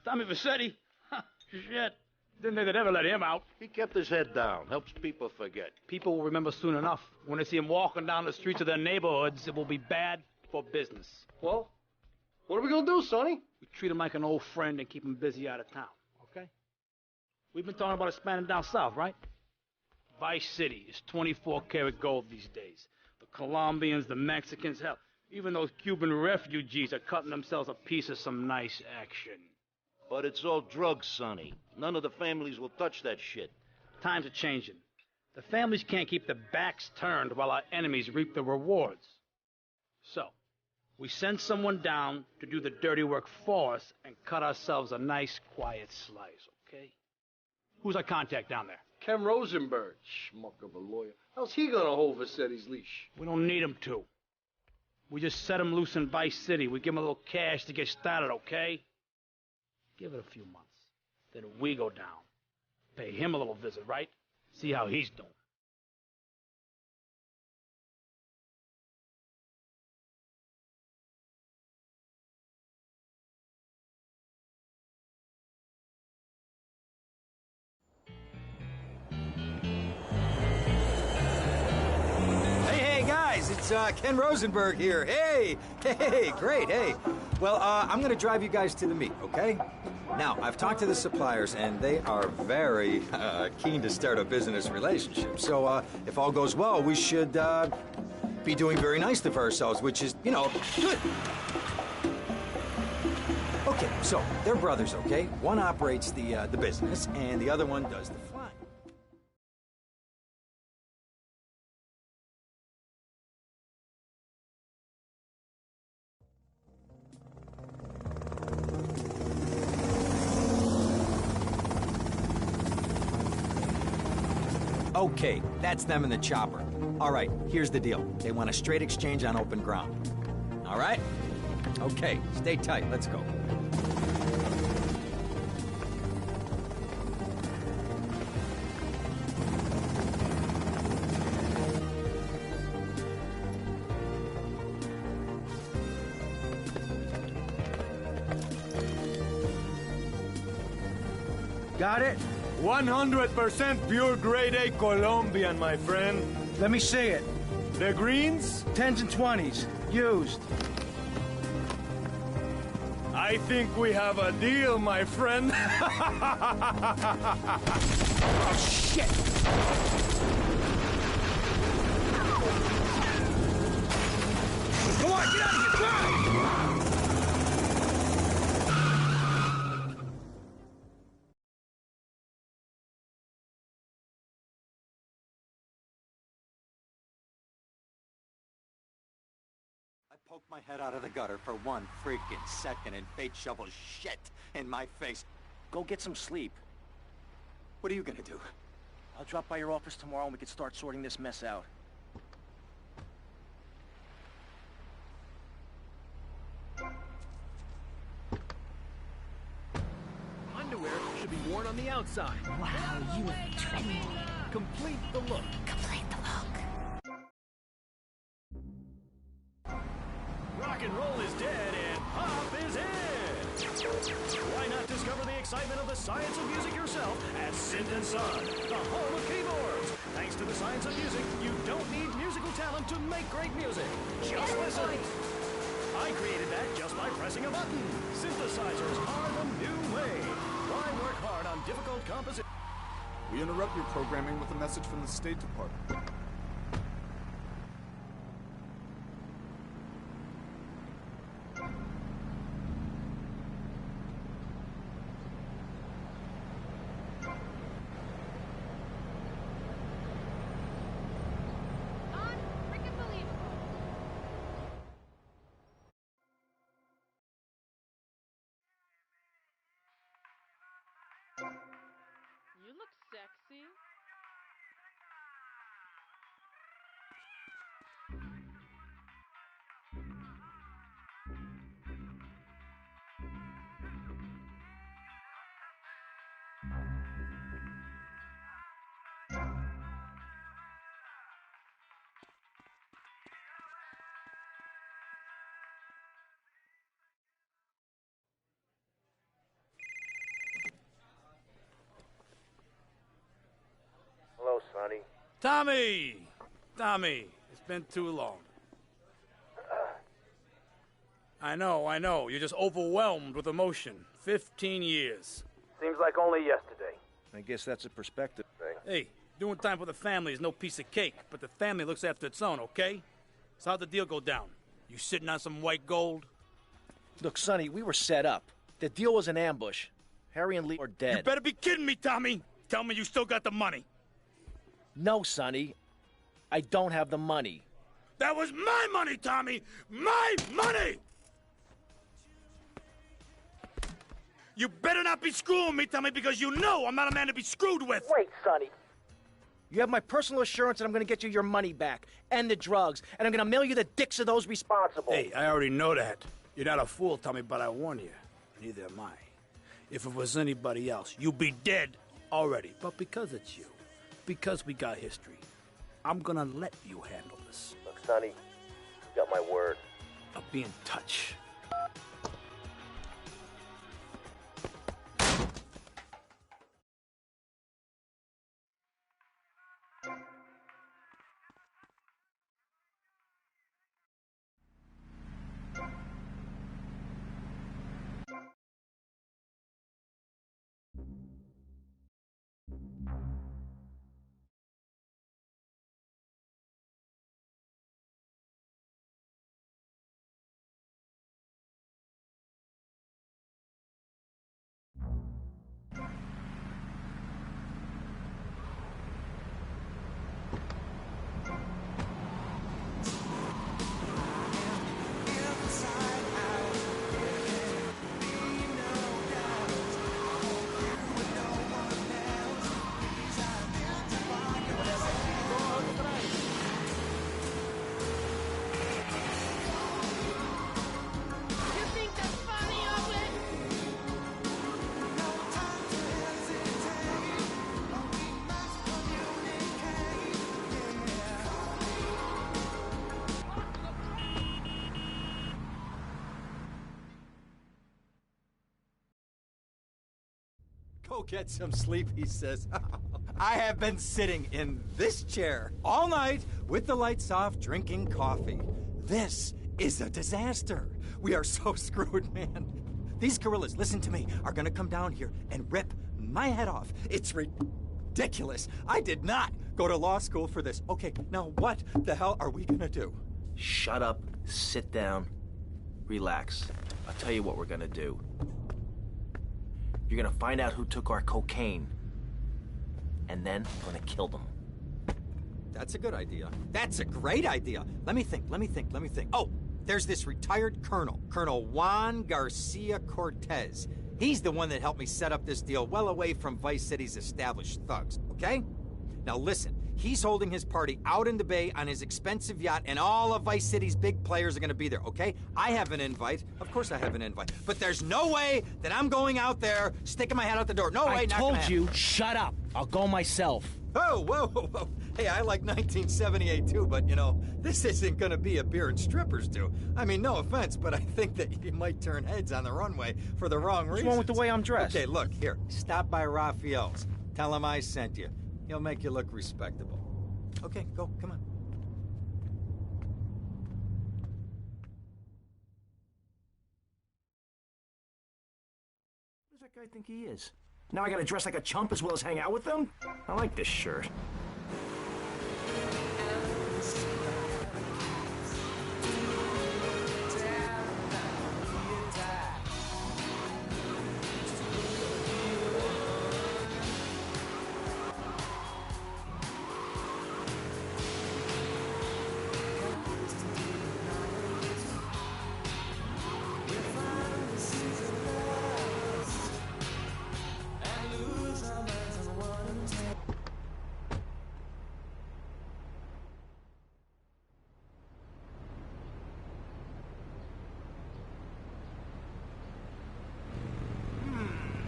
Tommy Vassetti? Shit. Didn't think they'd ever let him out. He kept his head down. Helps people forget. People will remember soon enough. When they see him walking down the streets of their neighborhoods, it will be bad for business. Well, what are we gonna do, Sonny? We treat him like an old friend and keep him busy out of town, okay? We've been talking about expanding down south, right? Vice City is 24-karat gold these days. The Colombians, the Mexicans, hell, even those Cuban refugees are cutting themselves a piece of some nice action. But it's all drugs, Sonny. None of the families will touch that shit. Times are changing. The families can't keep their backs turned while our enemies reap the rewards. So, we send someone down to do the dirty work for us and cut ourselves a nice, quiet slice, okay? Who's our contact down there? Ken Rosenberg, schmuck of a lawyer. How's he gonna hold Vassetti's leash? We don't need him to. We just set him loose in Vice City. We give him a little cash to get started, okay? Give it a few months. Then we go down. Pay him a little visit, right? See how he's doing. It's Ken Rosenberg here. Hey, great, hey. Well, I'm gonna drive you guys to the meet, okay? Now, I've talked to the suppliers, and they are very keen to start a business relationship. So, if all goes well, we should be doing very nicely for ourselves, which is, you know, good. Okay, so they're brothers, okay? One operates the business, and the other one does the flying. Okay, that's them in the chopper. All right, here's the deal. They want a straight exchange on open ground. All right? Okay, stay tight. Let's go. Got it? 100% pure grade A Colombian, my friend. Let me see it. The greens? 10s and 20s. Used. I think we have a deal, my friend. Oh, shit! Come on, get out of here! Drive! I poked my head out of the gutter for 1 freaking second and fate shovels shit in my face. Go get some sleep. What are you gonna do? I'll drop by your office tomorrow and we can start sorting this mess out. Underwear should be worn on the outside. Wow, you look trendy. Complete the look. Complete the look. Rock and roll is dead and pop is in. Why not discover the excitement of the science of music yourself at Synth & Son, the home of keyboards. Thanks to the science of music, you don't need musical talent to make great music. Just listen. I created that just by pressing a button. Synthesizers are the new way. Why work hard on difficult composition? We interrupt your programming with a message from the State Department. You look sexy. Tommy! Tommy, it's been too long. I know. You're just overwhelmed with emotion. 15 years. Seems like only yesterday. I guess that's a perspective thing. Hey, doing time for the family is no piece of cake, but the family looks after its own, okay? So how'd the deal go down? You sitting on some white gold? Look, Sonny, we were set up. The deal was an ambush. Harry and Lee are dead. You better be kidding me, Tommy! Tell me you still got the money. No, Sonny. I don't have the money. That was my money, Tommy! My money! You better not be screwing me, Tommy, because you know I'm not a man to be screwed with! Wait, Sonny. You have my personal assurance that I'm going to get you your money back, and the drugs, and I'm going to mail you the dicks of those responsible. Hey, I already know that. You're not a fool, Tommy, but I warn you. Neither am I. If it was anybody else, you'd be dead already. But because it's you, because we got history, I'm gonna let you handle this. Look, Sonny, you got my word. I'll be in touch. Go get some sleep, he says. I have been sitting in this chair all night with the lights off, drinking coffee. This is a disaster. We are so screwed, man. These gorillas, listen to me, are gonna come down here and rip my head off. It's ridiculous. I did not go to law school for this. Okay, now what the hell are we gonna do? Shut up, sit down, relax. I'll tell you what we're gonna do. You're gonna find out who took our cocaine, and then I'm gonna kill them. That's a good idea. That's a great idea. Let me think. Oh, there's this retired colonel, Colonel Juan Garcia Cortez. He's the one that helped me set up this deal well away from Vice City's established thugs, okay? Now listen, he's holding his party out in the bay on his expensive yacht, and all of Vice City's big players are gonna be there, okay? I have an invite. Of course I have an invite. But there's no way that I'm going out there, sticking my head out the door. No way, I not gonna told you, happen. shut up. I'll go myself. Oh, whoa. Hey, I like 1978 too, but you know, this isn't gonna be a beer and strippers do. I mean, no offense, but I think that you might turn heads on the runway for the wrong reasons. What's wrong with the way I'm dressed? Okay, look, here, stop by Raphael's. Tell him I sent you. He'll make you look respectable. Okay, go, come on. Who does that guy think he is? Now I gotta dress like a chump as well as hang out with them? I like this shirt.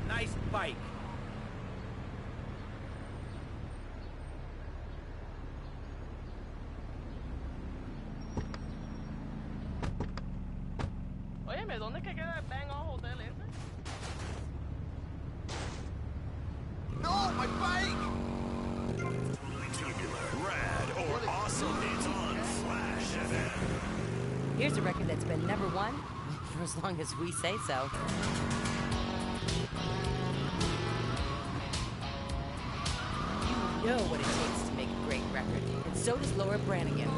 Nice bike. Óyeme, ¿dónde es que queda el Bang All Hotel ese? No, my bike! Tubular It's been number one for as long as we say so. You know what it takes to make a great record, and so does Laura Branigan.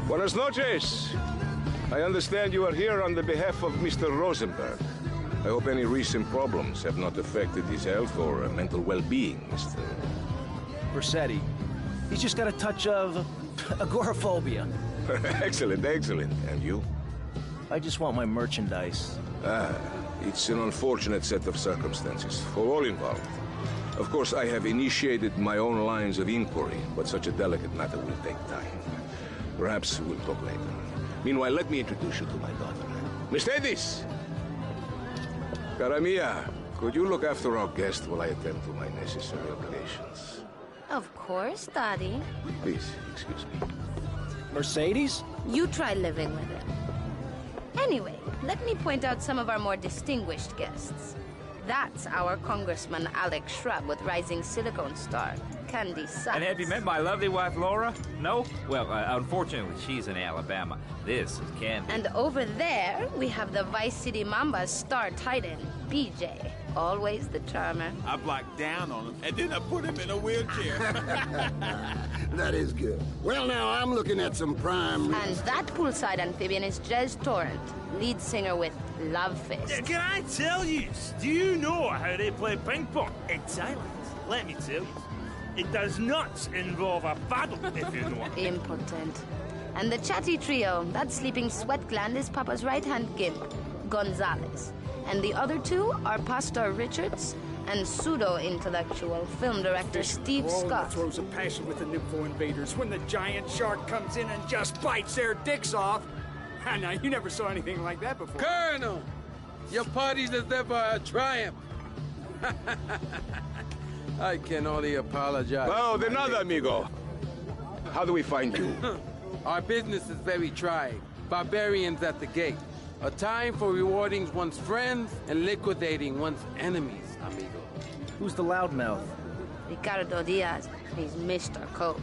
Buenas noches. I understand you are here on the behalf of Mr. Rosenberg. I hope any recent problems have not affected his health or mental well-being, Mr. Vercetti. He's just got a touch of agoraphobia. Excellent, excellent. And you? I just want my merchandise. It's an unfortunate set of circumstances for all involved. Of course, I have initiated my own lines of inquiry, but such a delicate matter will take time. Perhaps we'll talk later. Meanwhile, let me introduce you to my daughter. Miss Davis! Cara mia, could you look after our guest while I attend to my necessary obligations? Of course, Daddy. Please, excuse me. Mercedes? You try living with him. Anyway, let me point out some of our more distinguished guests. That's our Congressman Alex Shrub with Rising Silicon Star, Candy Sachs. And have you met my lovely wife, Laura? No? Well, unfortunately, she's in Alabama. This is Candy. And over there, we have the Vice City Mamba's star titan, BJ. Always the charmer. I blocked down on him, and then I put him in a wheelchair. That is good. Well, now, I'm looking at some prime... And that poolside amphibian is Jez Torrent, lead singer with Love Fist. Can I tell you, do you know how they play ping pong in Thailand? Let me tell you, it does not involve a paddle, if you know. Impotent. And the chatty trio, that sleeping sweat gland is Papa's right-hand gimp, Gonzalez. And the other two are Pastor Richards and pseudo-intellectual film director Steve Scott. Throws a passion with the Nympho invaders when the giant shark comes in and just bites their dicks off. Now, you never saw anything like that before. Colonel, your party's as ever a triumph. I can only apologize. Oh, de nada, amigo. How do we find you? Our business is very trying. Barbarians at the gate. A time for rewarding one's friends and liquidating one's enemies, amigo. Who's the loudmouth? Ricardo Diaz. He's Mr. Cope.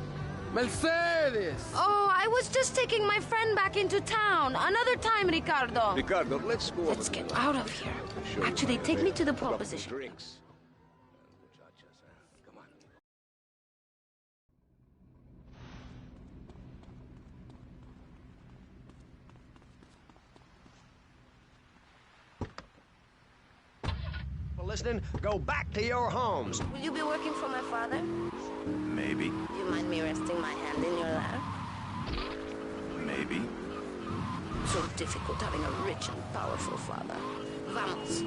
Mercedes! Oh, I was just taking my friend back into town. Another time, Ricardo. Ricardo, let's go. Let's get out of here. Actually, take me to the pole position. Drinks. Listening, go back to your homes. Will you be working for my father? Maybe. Do you mind me resting my hand in your lap? Maybe. So difficult having a rich and powerful father. Vamos.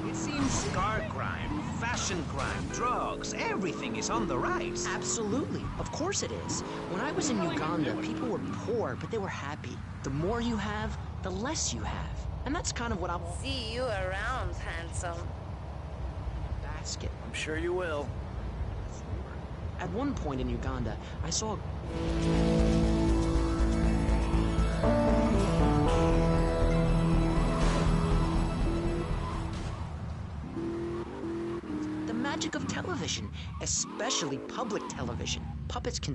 It seems scar crime, fashion crime, drugs, everything is on the rise. Absolutely. Of course it is. When I was in Uganda, people were poor, but they were happy. The more you have, the less you have. And that's kind of what I'll... See you around, handsome. Basket. I'm sure you will. At one point in Uganda, I saw... The magic of television, especially public television. Puppets can...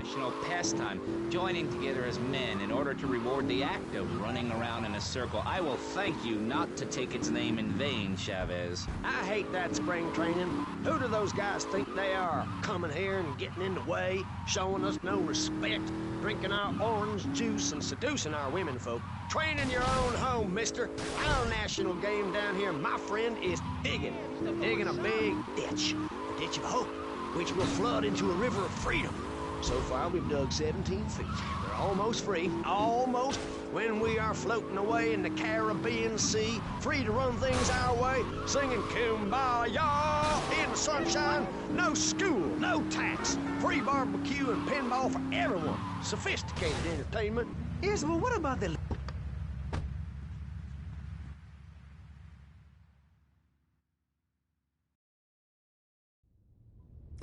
national pastime, joining together as men in order to reward the act of running around in a circle. I will thank you not to take its name in vain, Chavez. I hate that spring training. Who do those guys think they are? Coming here and getting in the way, showing us no respect, drinking our orange juice and seducing our women folk. Train in your own home, mister. Our national game down here, my friend, is digging. Digging a big ditch. A ditch of hope, which will flood into a river of freedom. So far, we've dug 17 feet. We're almost free. Almost. When we are floating away in the Caribbean Sea, free to run things our way, singing Kumbaya in the sunshine. No school, no tax. Free barbecue and pinball for everyone. Sophisticated entertainment. Yes, well, what about the...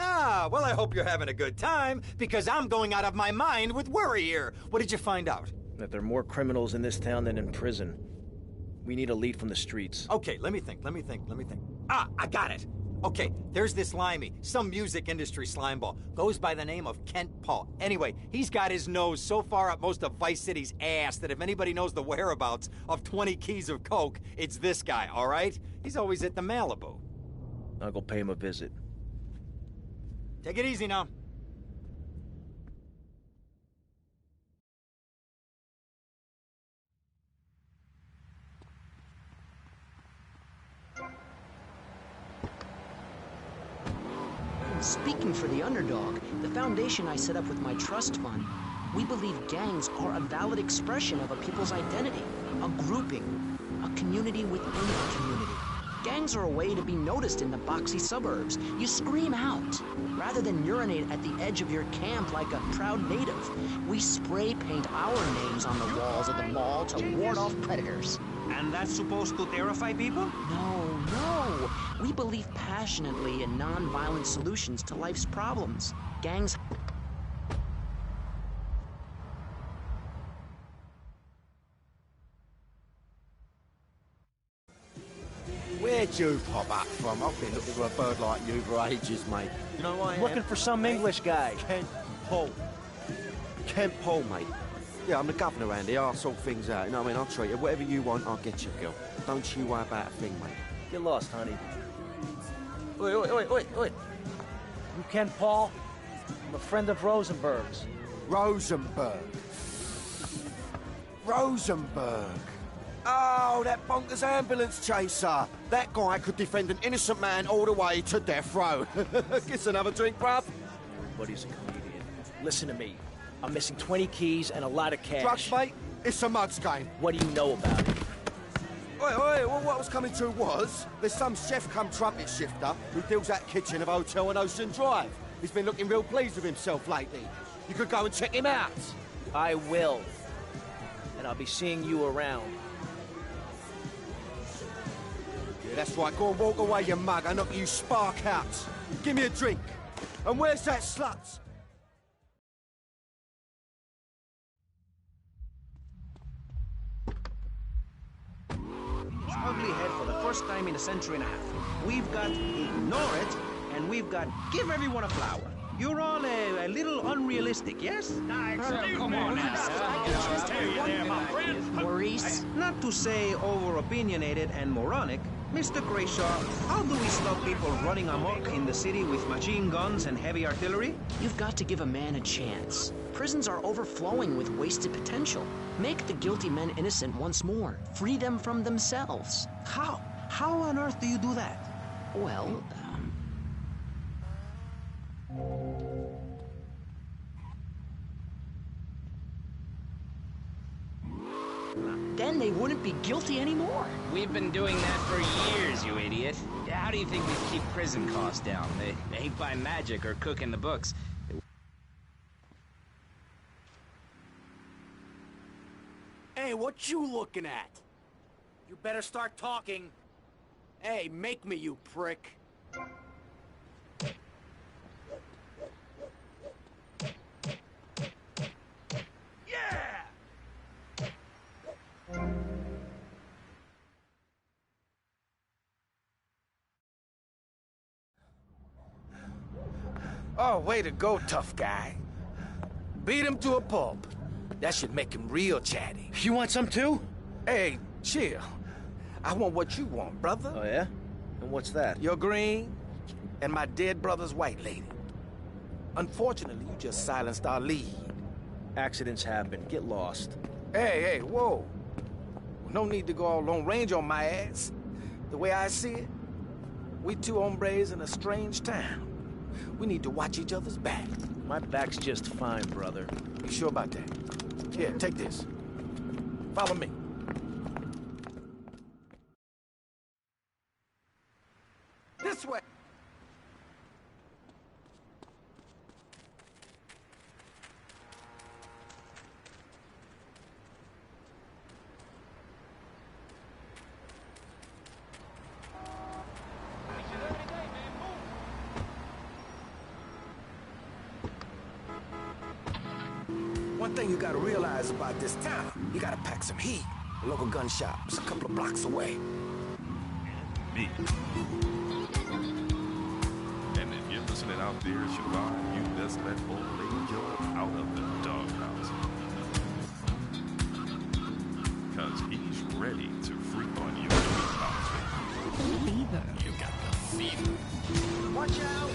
Ah, well, I hope you're having a good time, because I'm going out of my mind with worry here. What did you find out? That there are more criminals in this town than in prison. We need a lead from the streets. Okay, let me think. Ah, I got it. Okay, there's this limey, some music industry slimeball. Goes by the name of Kent Paul. Anyway, he's got his nose so far up most of Vice City's ass that if anybody knows the whereabouts of 20 keys of coke, it's this guy, all right? He's always at the Malibu. I'll go pay him a visit. Take it easy now. Speaking for the underdog, the foundation I set up with my trust fund, we believe gangs are a valid expression of a people's identity, a grouping, a community within a community. Gangs are a way to be noticed in the boxy suburbs. You scream out. Rather than urinate at the edge of your camp like a proud native, we spray paint our names on the walls of the mall to ward off predators. And that's supposed to terrify people? No. We believe passionately in non-violent solutions to life's problems. Gangs... Where'd you pop up from? I've been looking for a bird like you for ages, mate. You know why I am? Looking for some English guy. Kent Paul. Kent Paul, mate. Yeah, I'm the governor around here. I'll sort things out. You know what I mean? I'll treat you. Whatever you want, I'll get you, girl. Don't you worry about a thing, mate. Get lost, honey. Oi. You Ken Paul? I'm a friend of Rosenberg's. Rosenberg. Oh, that bonkers ambulance chaser. That guy could defend an innocent man all the way to death row. Gets another drink, bruv? Everybody's a comedian. Listen to me. I'm missing 20 keys and a lot of cash. Drugs, mate? It's a mud's game. What do you know about it? Oi, well, what I was coming to was, there's some chef come trumpet shifter who deals that kitchen of a hotel on Ocean Drive. He's been looking real pleased with himself lately. You could go and check him out. I will. And I'll be seeing you around. Yeah, that's right. Go and walk away, you mug. I'll knock you spark out. Give me a drink. And where's that slut? Ugly head for the first time in a century and a half. We've got ignore it, and we've got give everyone a flower. You're all a little unrealistic, yes? Come on now. Maurice? Not to say over-opinionated and moronic, Mr. Grayshaw, how do we stop people running amok in the city with machine guns and heavy artillery? You've got to give a man a chance. Prisons are overflowing with wasted potential. Make the guilty men innocent once more. Free them from themselves. How? How on earth do you do that? Well, then they wouldn't be guilty anymore. We've been doing that for years, you idiot. How do you think we keep prison costs down? They ain't by magic or cooking the books. Hey, what you looking at? You better start talking. Hey, make me, you prick. Oh, way to go, tough guy. beat him to a pulp. That should make him real chatty. You want some too? Hey, chill. I want what you want, brother. Oh, yeah? And what's that? Your green and my dead brother's white lady. Unfortunately, you just silenced our lead. Accidents happen. Get lost. Hey, whoa. No need to go all Lone Ranger on my ass. The way I see it, we two hombres in a strange town. We need to watch each other's back. My back's just fine, brother. You sure about that? Here, take this. Follow me. This way. One thing you gotta realize about this town, you gotta pack some heat. The local gun shop's a couple of blocks away. Me. And if you're listening out there, Siobhan, you best let old lady Killer out of the doghouse. Cause he's ready to freak on your sweet Fever. You got the fever. Watch out!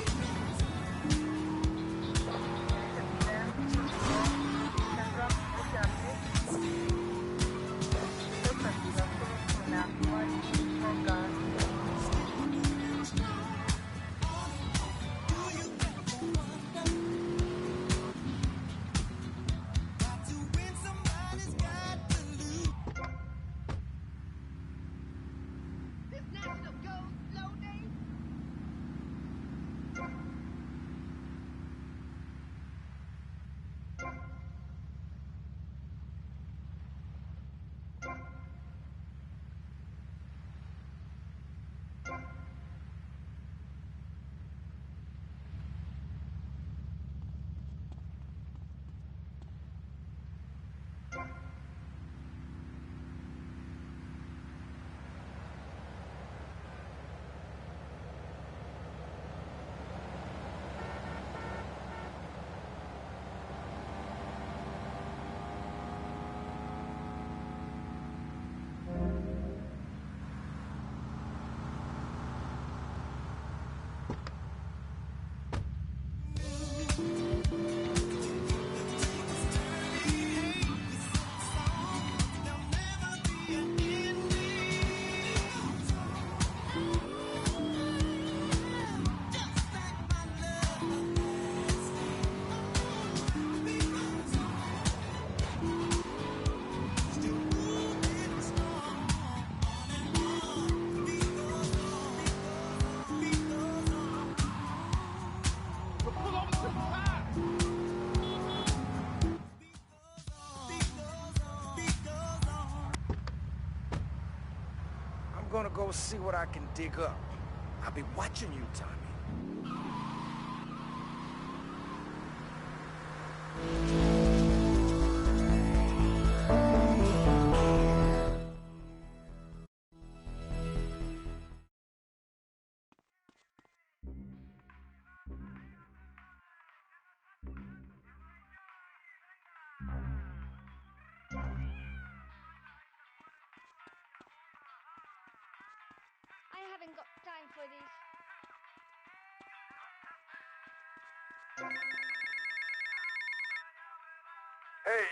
I'm gonna go see what I can dig up. I'll be watching you, Tommy. I haven't got time for this. Hey,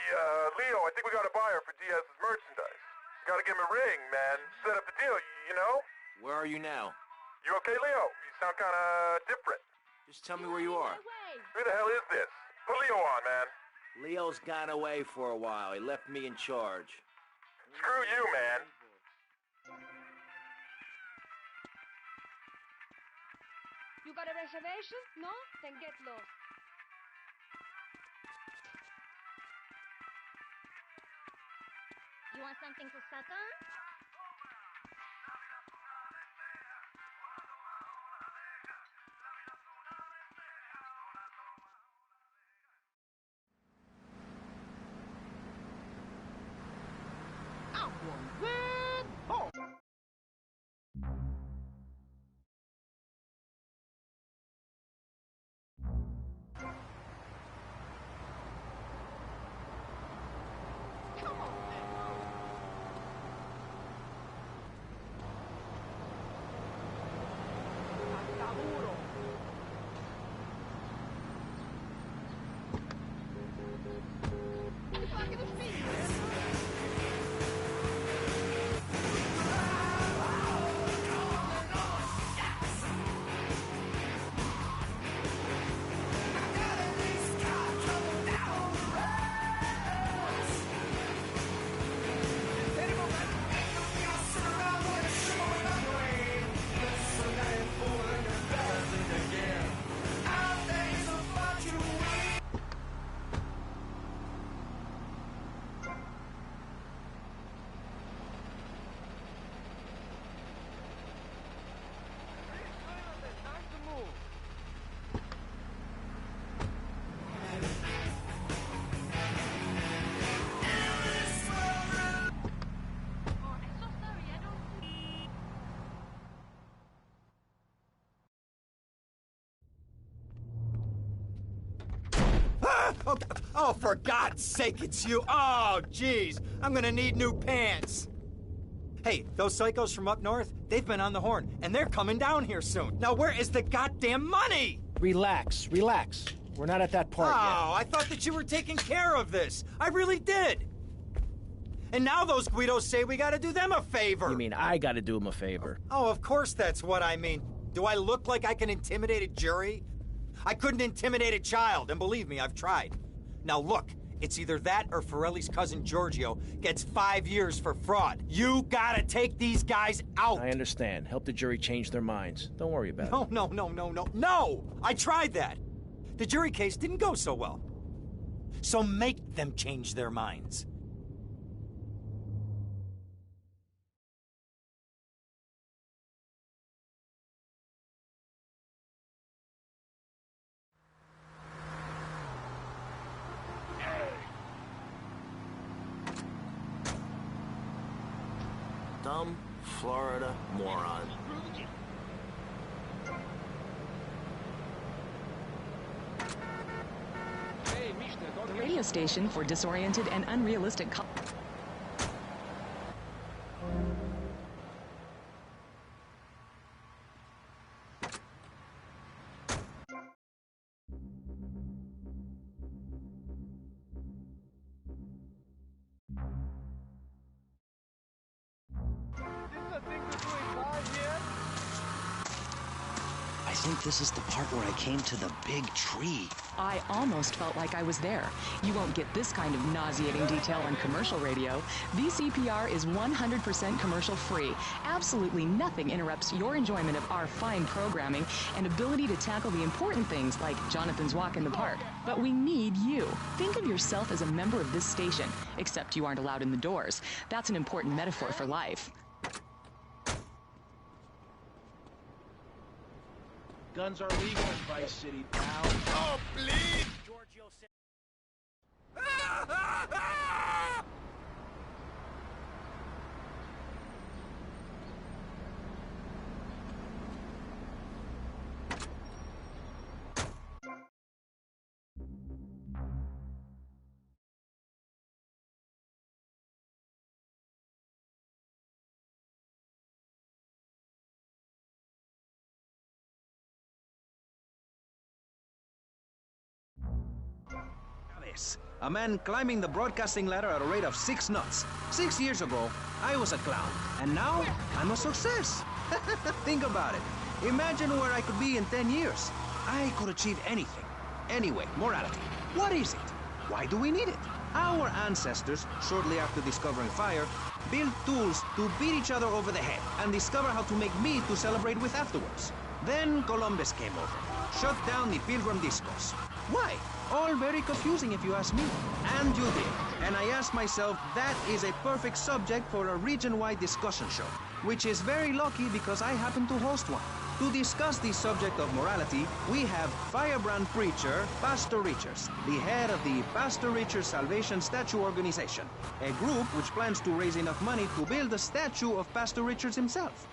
Leo, I think we got a buyer for Diaz's merchandise. Gotta give him a ring, man. Set up the deal, you know? Where are you now? You okay, Leo? You sound kinda different. Just tell me where you are. Who the hell is this? Put Leo on, man. Leo's gone away for a while. He left me in charge. Screw you, man. You got a reservation? No? Then get lost. You want something to suck on? Oh, for God's sake, it's you. Oh, jeez. I'm gonna need new pants. Hey, those psychos from up north, they've been on the horn, and they're coming down here soon. Now, where is the goddamn money? Relax, relax. We're not at that part yet. Oh, I thought that you were taking care of this. I really did. And now those Guidos say we gotta do them a favor. You mean I gotta do them a favor? Oh, of course that's what I mean. Do I look like I can intimidate a jury? I couldn't intimidate a child, and believe me, I've tried. Now look, it's either that or Forelli's cousin Giorgio gets 5 years for fraud. You gotta take these guys out! I understand. Help the jury change their minds. Don't worry about it. No! I tried that! The jury case didn't go so well. So make them change their minds. Dumb Florida moron. The radio station for disoriented and unrealistic I think this is the part where I came to the big tree. I almost felt like I was there. You won't get this kind of nauseating detail on commercial radio. VCPR is 100% commercial free. Absolutely nothing interrupts your enjoyment of our fine programming and ability to tackle the important things like Jonathan's walk in the park. But we need you. Think of yourself as a member of this station, except you aren't allowed in the doors. That's an important metaphor for life. Guns are legal in Vice City, pal. Oh, please! Giorgio said... A man climbing the broadcasting ladder at a rate of 6 knots. 6 years ago, I was a clown, and now I'm a success. Think about it. Imagine where I could be in 10 years. I could achieve anything. Anyway, morality. What is it? Why do we need it? Our ancestors, shortly after discovering fire, built tools to beat each other over the head and discover how to make meat to celebrate with afterwards. Then Columbus came over, shut down the Pilgrim Discos. Why? All very confusing if you ask me. And you did. And I asked myself, that is a perfect subject for a region-wide discussion show, which is very lucky because I happen to host one. To discuss the subject of morality, we have firebrand preacher Pastor Richards, the head of the Pastor Richards Salvation Statue Organization, a group which plans to raise enough money to build a statue of Pastor Richards himself.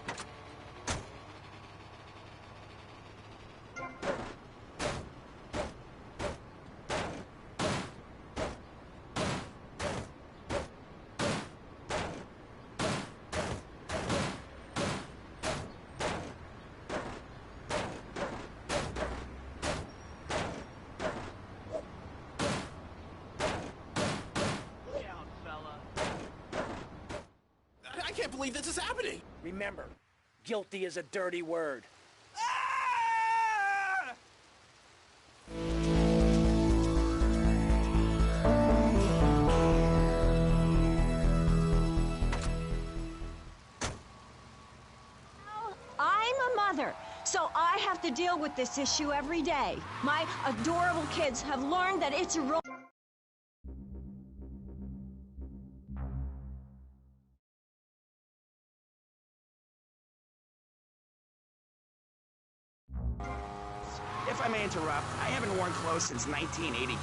can't believe this is happening. Remember, guilty is a dirty word. I'm a mother, so I have to deal with this issue every day. My adorable kids have learned that it's a role. If I may interrupt, I haven't worn clothes since 1982.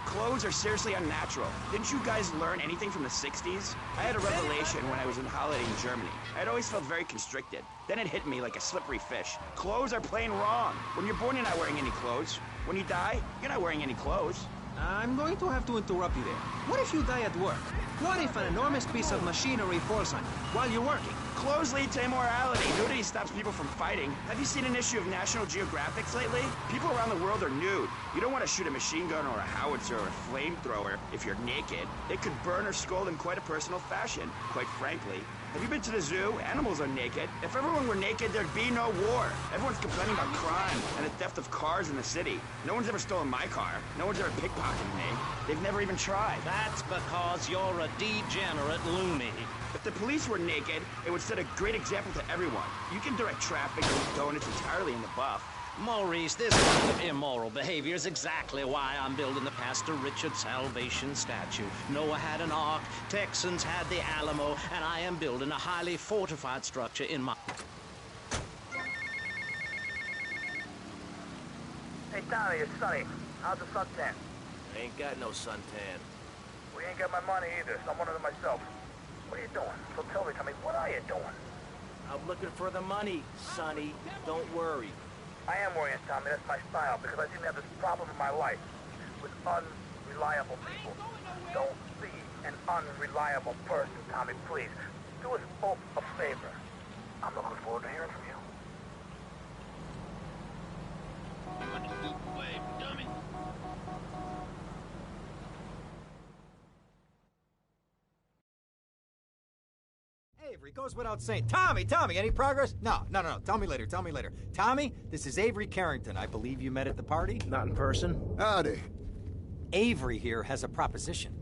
Clothes are seriously unnatural. Didn't you guys learn anything from the 60s? I had a revelation when I was on holiday in Germany. I'd always felt very constricted. Then it hit me like a slippery fish. Clothes are plain wrong. When you're born, you're not wearing any clothes. When you die, you're not wearing any clothes. I'm going to have to interrupt you there. What if you die at work? What if an enormous piece of machinery falls on you while you're working? Clothes lead to immorality. Nudity stops people from fighting. Have you seen an issue of National Geographic lately? People around the world are nude. You don't want to shoot a machine gun or a howitzer or a flamethrower if you're naked. It could burn or scald in quite a personal fashion, quite frankly. Have you been to the zoo? Animals are naked. If everyone were naked, there'd be no war. Everyone's complaining about crime and the theft of cars in the city. No one's ever stolen my car. No one's ever pickpocketed me. They've never even tried. That's because you're a degenerate loony. If the police were naked, it would set a great example to everyone. You can direct traffic and donuts entirely in the buff. Maurice, this kind of immoral behavior is exactly why I'm building the Pastor Richard Salvation statue. Noah had an ark, Texans had the Alamo, and I am building a highly fortified structure in my... Hey, Tommy, it's Sonny. How's the suntan? I ain't got no suntan. We ain't got my money either, so I'm one of them myself. What are you doing? So tell me, Tommy, what are you doing? I'm looking for the money, Sonny. Don't worry. I am worrying, Tommy. That's my style, because I seem to have this problem in my life with unreliable people. Don't be an unreliable person, Tommy, please. Do us both a favor. I'm looking forward to hearing from you. Dummy. Avery, goes without saying. Tommy, any progress? No. Tell me later. Tommy, this is Avery Carrington. I believe you met at the party? Not in person. Howdy. Avery here has a proposition.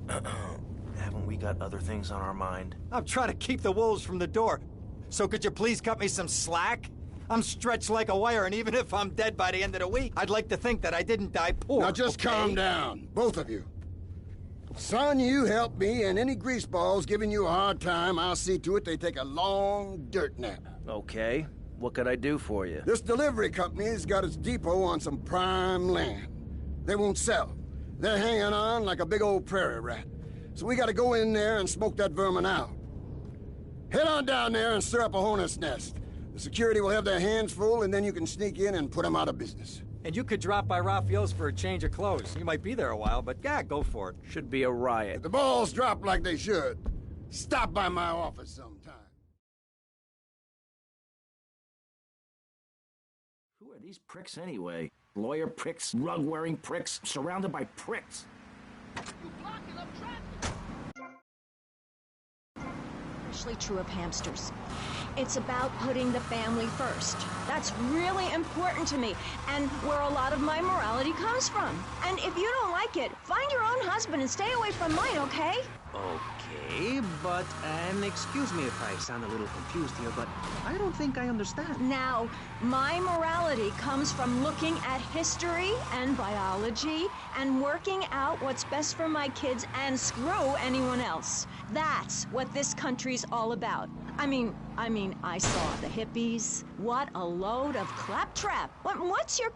Haven't we got other things on our mind? I'm trying to keep the wolves from the door. So could you please cut me some slack? I'm stretched like a wire, and even if I'm dead by the end of the week, I'd like to think that I didn't die poor. Now just calm down, both of you. Son, you help me, and any greaseballs giving you a hard time, I'll see to it they take a long dirt nap. Okay. What could I do for you? This delivery company's got its depot on some prime land. They won't sell. They're hanging on like a big old prairie rat. So we gotta go in there and smoke that vermin out. Head on down there and stir up a hornet's nest. The security will have their hands full, and then you can sneak in and put them out of business. And you could drop by Raphael's for a change of clothes. You might be there a while, but yeah, go for it. Should be a riot. If the balls drop like they should, stop by my office sometime. Who are these pricks anyway? Lawyer pricks, rug-wearing pricks, surrounded by pricks. Especially true of hamsters. It's about putting the family first. That's really important to me, and where a lot of my morality comes from. And if you don't like it, find your own husband and stay away from mine, okay? Okay, but, excuse me if I sound a little confused here, but I don't think I understand. Now, my morality comes from looking at history and biology and working out what's best for my kids and screw anyone else. That's what this country's all about. I mean, I saw the hippies. What a load of claptrap. What's your...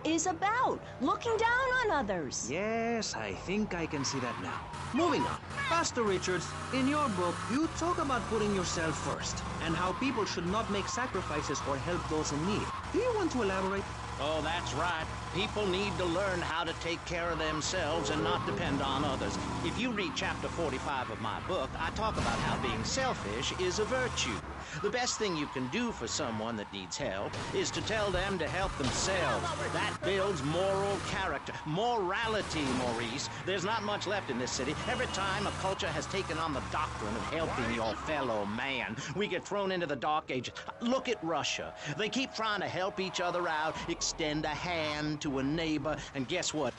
is about looking down on others. Yes, I think I can see that now. Moving on. Pastor Richards, in your book, you talk about putting yourself first and how people should not make sacrifices or help those in need. Do you want to elaborate? Oh, that's right. People need to learn how to take care of themselves and not depend on others. If you read chapter 45 of my book, I talk about how being selfish is a virtue. The best thing you can do for someone that needs help is to tell them to help themselves. That builds moral character. Morality, Maurice. There's not much left in this city. Every time a culture has taken on the doctrine of helping your fellow man, we get thrown into the dark ages. Look at Russia. They keep trying to help each other out, extend a hand to a neighbor, and guess what?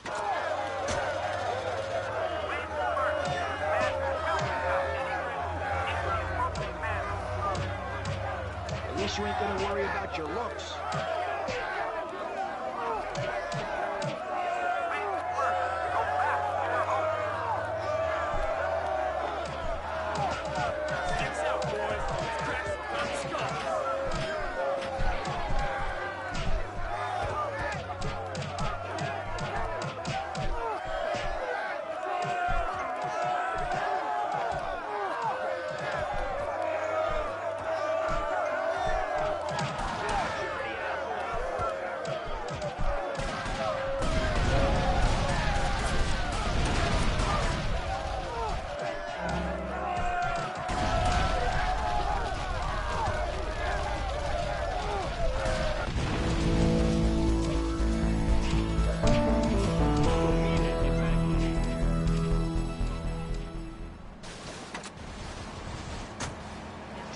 At least you ain't gonna worry about your looks.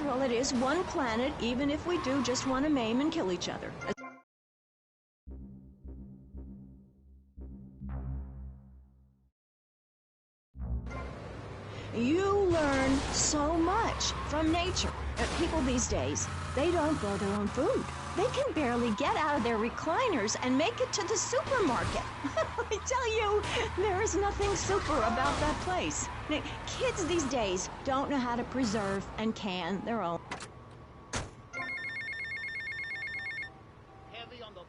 Well, it is one planet, even if we do just want to maim and kill each other. You learn so much from nature. People these days, they don't grow their own food. They can barely get out of their recliners and make it to the supermarket. I tell you, there is nothing super about that place. Kids these days don't know how to preserve and can their own.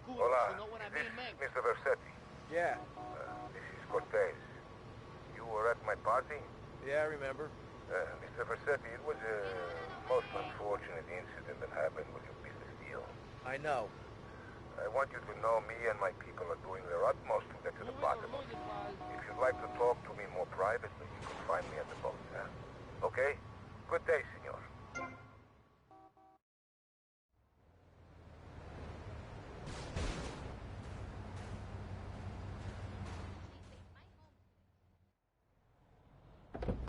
Hola, this is Mr. Versetti. Yeah. This is Cortez. You were at my party? Yeah, I remember. Mr. Versetti, it was a most unfortunate incident that happened with your business deal. I know. I want you to know me and my people are doing their utmost to get to the bottom of it. If you'd like to talk to me more privately, you can find me at the boat, huh? Okay? Good day, senor.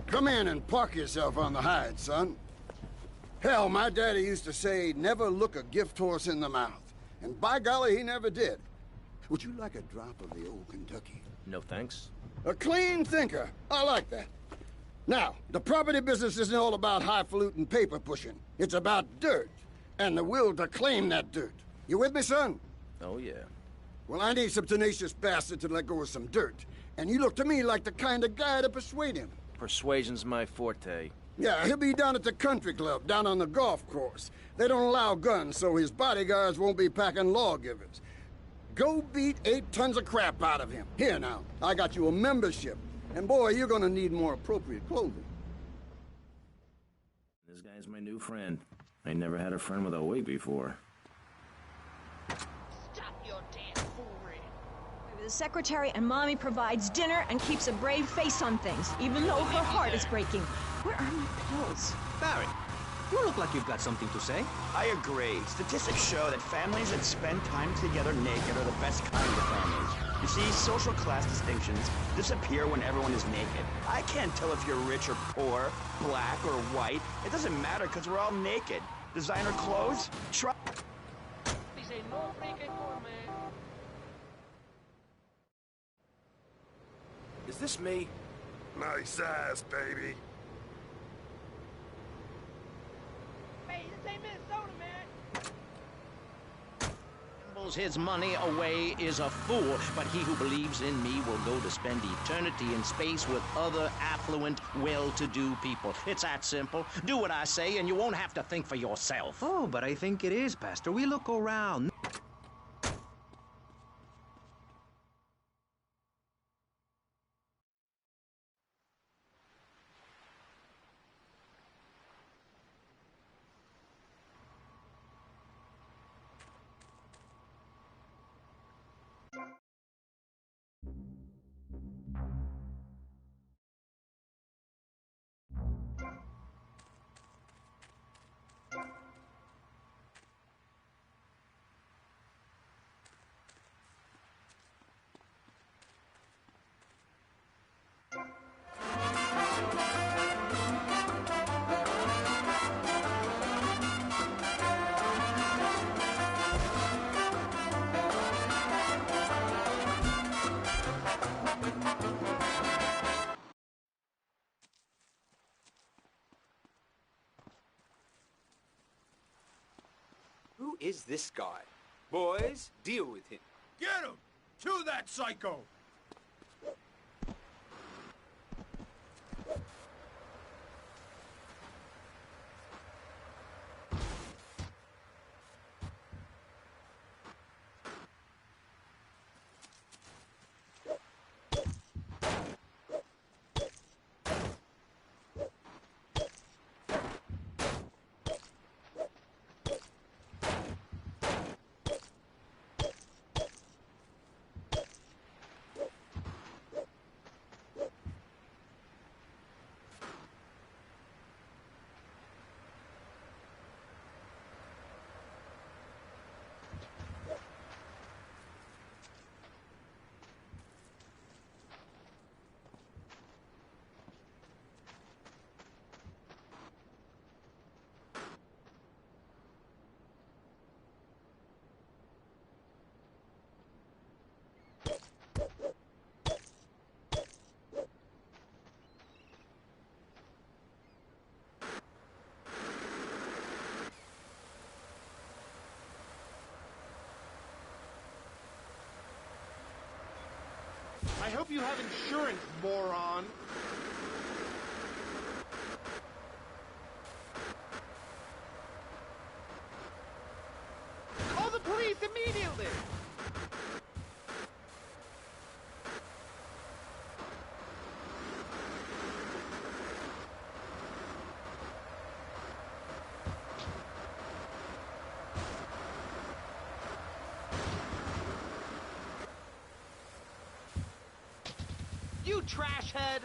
Come in and park yourself on the hide, son. Hell, my daddy used to say, never look a gift horse in the mouth. And by golly, he never did. Would you like a drop of the old Kentucky? No thanks. A clean thinker. I like that. Now, the property business isn't all about highfalutin paper pushing. It's about dirt, and the will to claim that dirt. You with me, son? Oh, yeah. Well, I need some tenacious bastard to let go of some dirt. And you look to me like the kind of guy to persuade him. Persuasion's my forte. Yeah, he'll be down at the country club, down on the golf course. They don't allow guns, so his bodyguards won't be packing lawgivers. Go beat 8 tons of crap out of him. Here now, I got you a membership. And boy, you're gonna need more appropriate clothing. This guy's my new friend. I never had a friend with a wig before. Stop your damn foolery. The secretary and Mommy provides dinner and keeps a brave face on things, even though her heart is breaking. Where are my pills? Barry, you look like you've got something to say. I agree. Statistics show that families that spend time together naked are the best kind of families. You see, social class distinctions disappear when everyone is naked. I can't tell if you're rich or poor, black or white. It doesn't matter because we're all naked. Designer clothes? Try. Dice, no freaking come. Is this me? Nice ass, baby. Hey, this ain't Minnesota, man. His money away is a fool, but he who believes in me will go to spend eternity in space with other affluent, well-to-do people. It's that simple. Do what I say, and you won't have to think for yourself. Oh, but I think it is, Pastor. We look around. Who is this guy? Boys, deal with him. Get him! To that psycho! I hope you have insurance, moron. Call the police immediately! You trash head!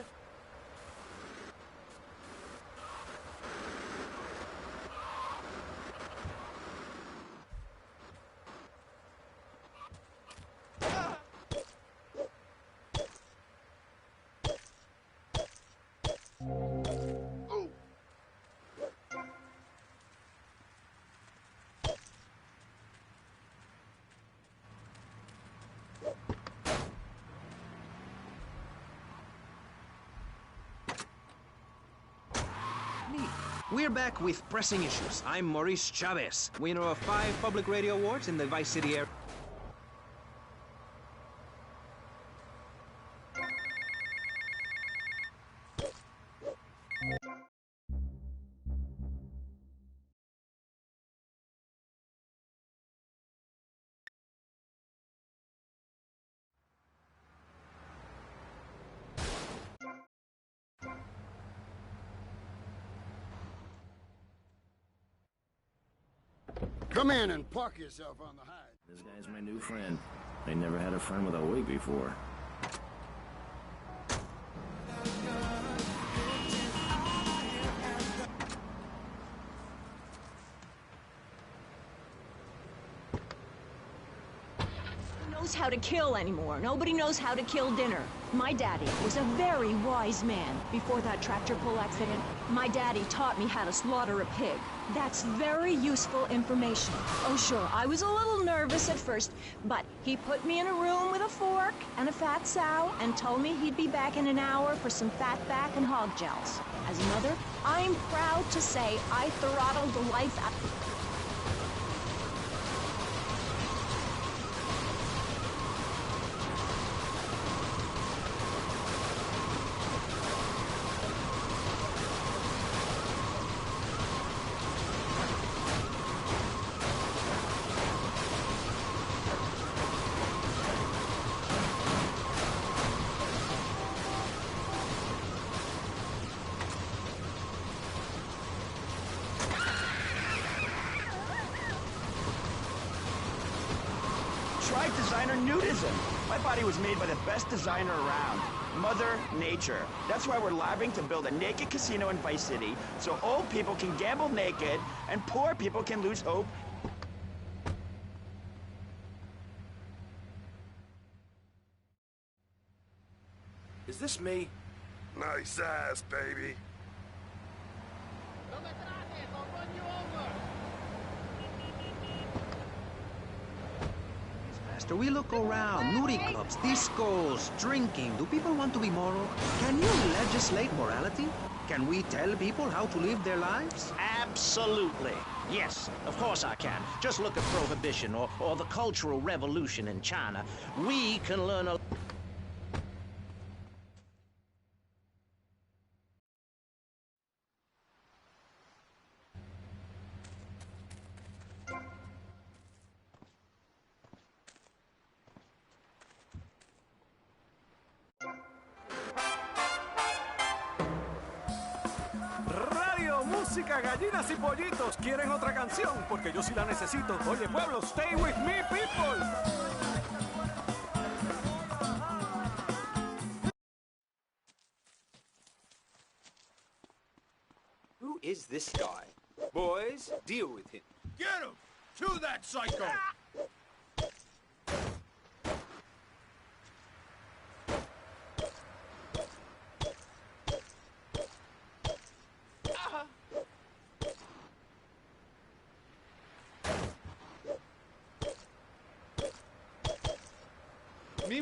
We're back with pressing issues. I'm Maurice Chavez, winner of 5 public radio awards in the Vice City area. Come in and park yourself on the hide. This guy's my new friend. I never had a friend with a wig before. Knows how to kill anymore. Nobody knows how to kill dinner. My daddy was a very wise man. Before that tractor pull accident, my daddy taught me how to slaughter a pig. That's very useful information. Oh sure, I was a little nervous at first, but he put me in a room with a fork and a fat sow and told me he'd be back in an hour for some fat back and hog gels. As a mother, I'm proud to say I throttled the life out. Try designer nudism. My body was made by the best designer around, Mother Nature. That's why we're lobbying to build a naked casino in Vice City so old people can gamble naked and poor people can lose hope. Is this me? Nice ass, baby. Master, we look around. Nudie clubs, discos, drinking. Do people want to be moral? Can you legislate morality? Can we tell people how to live their lives? Absolutely. Yes, of course I can. Just look at Prohibition or the Cultural Revolution in China. We can learn a... Radio, música, gallinas y pollitos. ¿Quieren otra canción? Porque yo sí la necesito. Oye, pueblo, stay with me, people. Who is this guy? Boys, deal with him. Get him! To that psycho!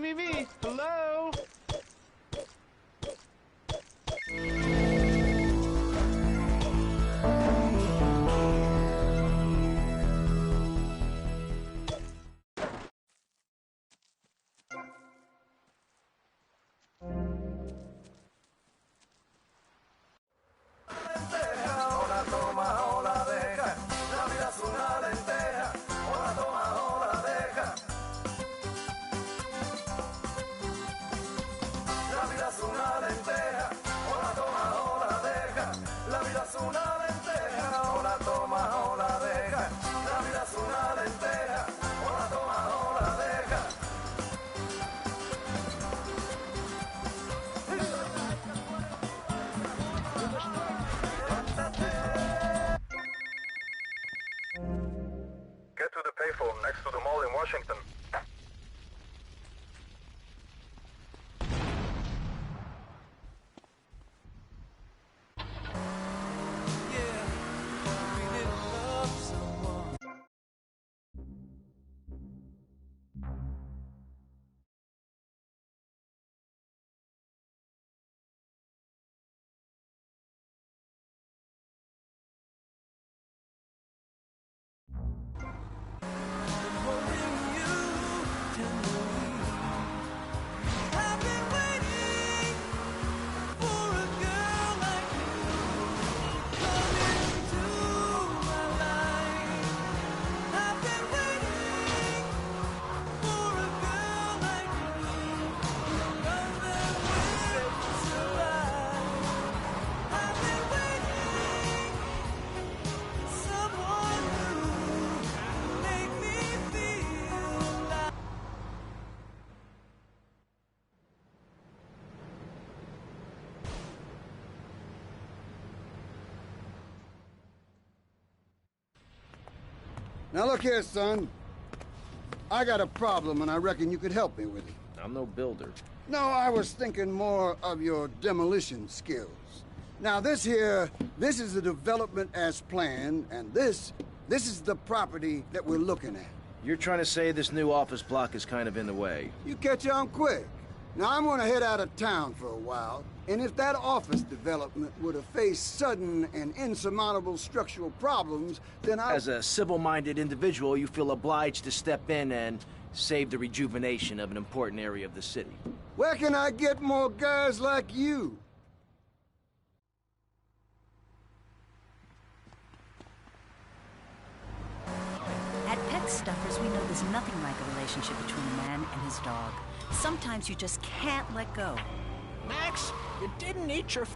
Me. Hello? Get to the payphone next to the mall in Washington. Now look here, son. I got a problem, and I reckon you could help me with it. I'm no builder. No, I was thinking more of your demolition skills. Now this here, this is the development as planned, and this is the property that we're looking at. You're trying to say this new office block is kind of in the way? You catch on quick. Now I'm gonna head out of town for a while, and if that office development were to face sudden and insurmountable structural problems, then As a civil-minded individual, you feel obliged to step in and save the rejuvenation of an important area of the city. Where can I get more guys like you? At Pet Stuffers, we know there's nothing like a relationship between a man and his dog. Sometimes you just can't let go. Max, you didn't eat your...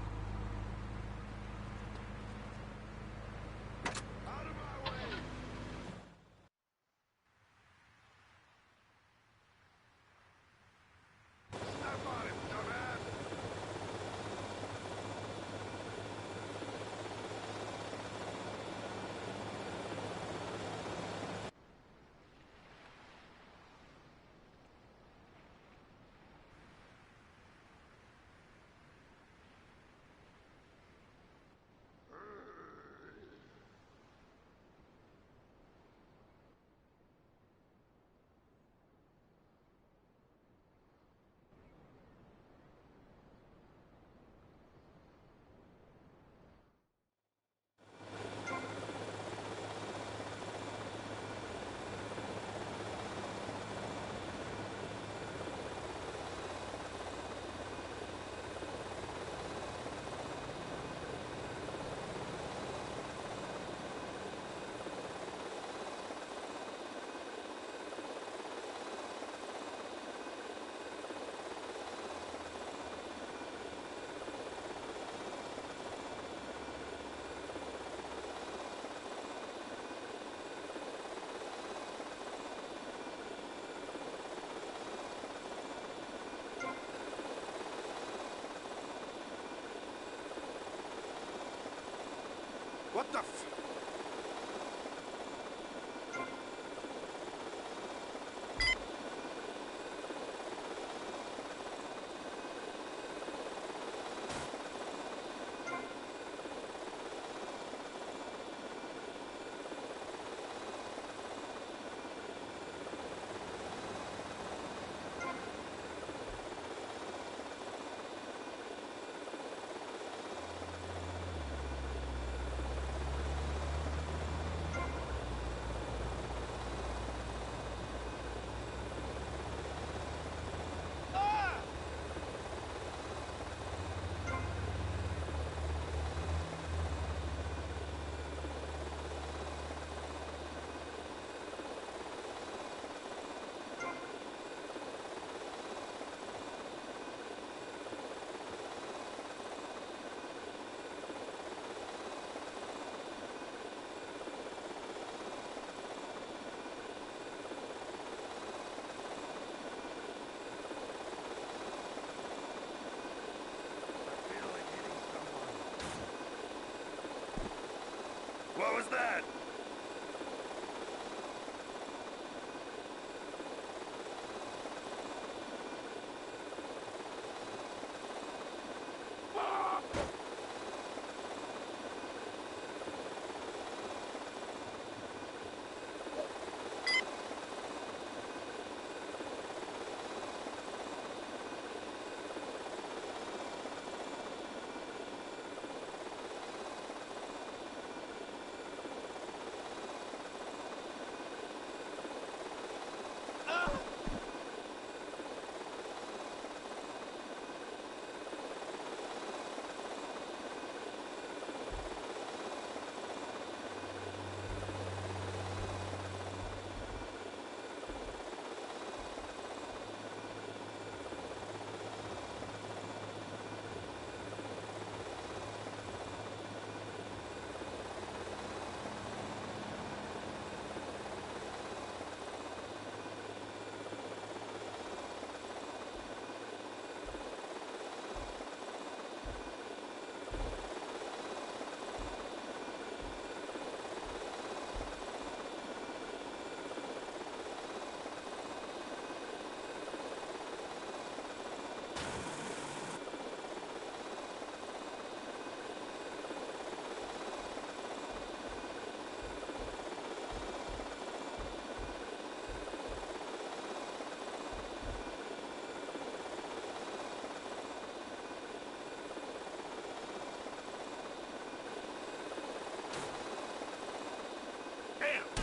stuff. What was that?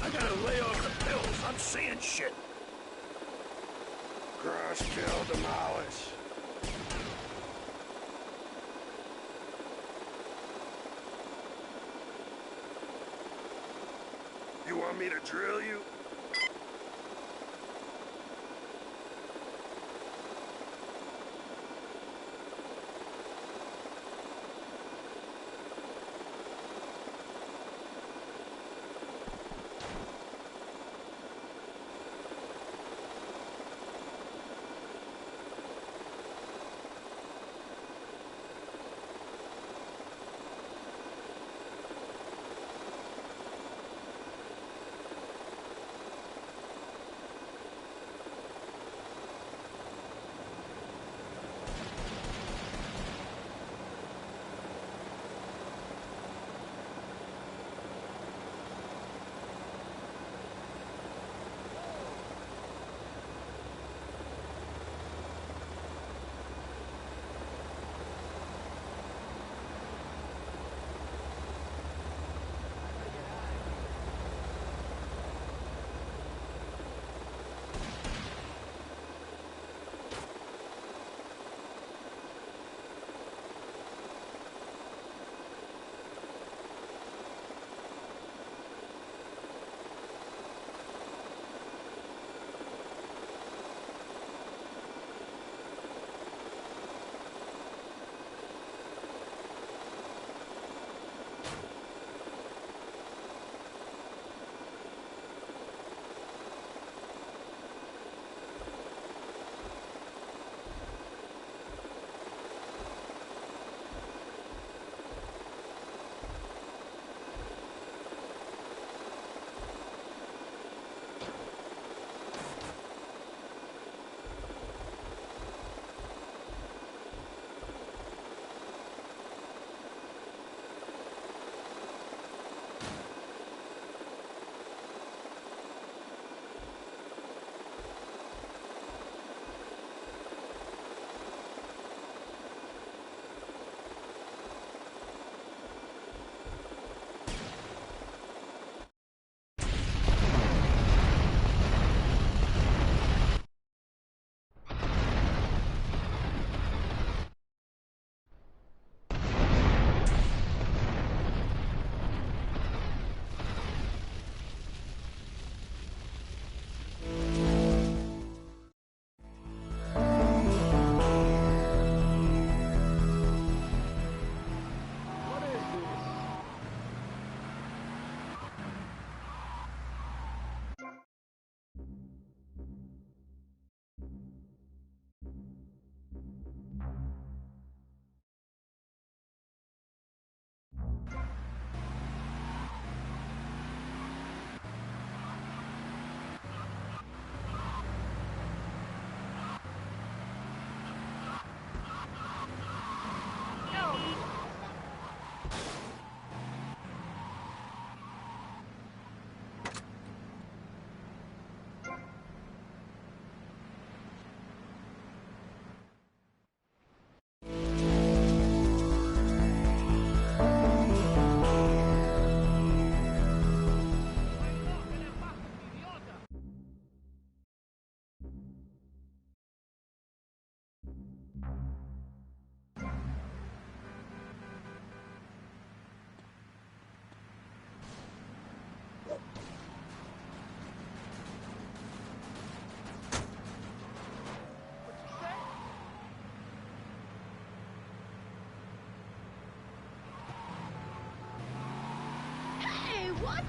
I gotta lay off the pills. I'm seeing shit. Crush, kill, demolish. You want me to drill you?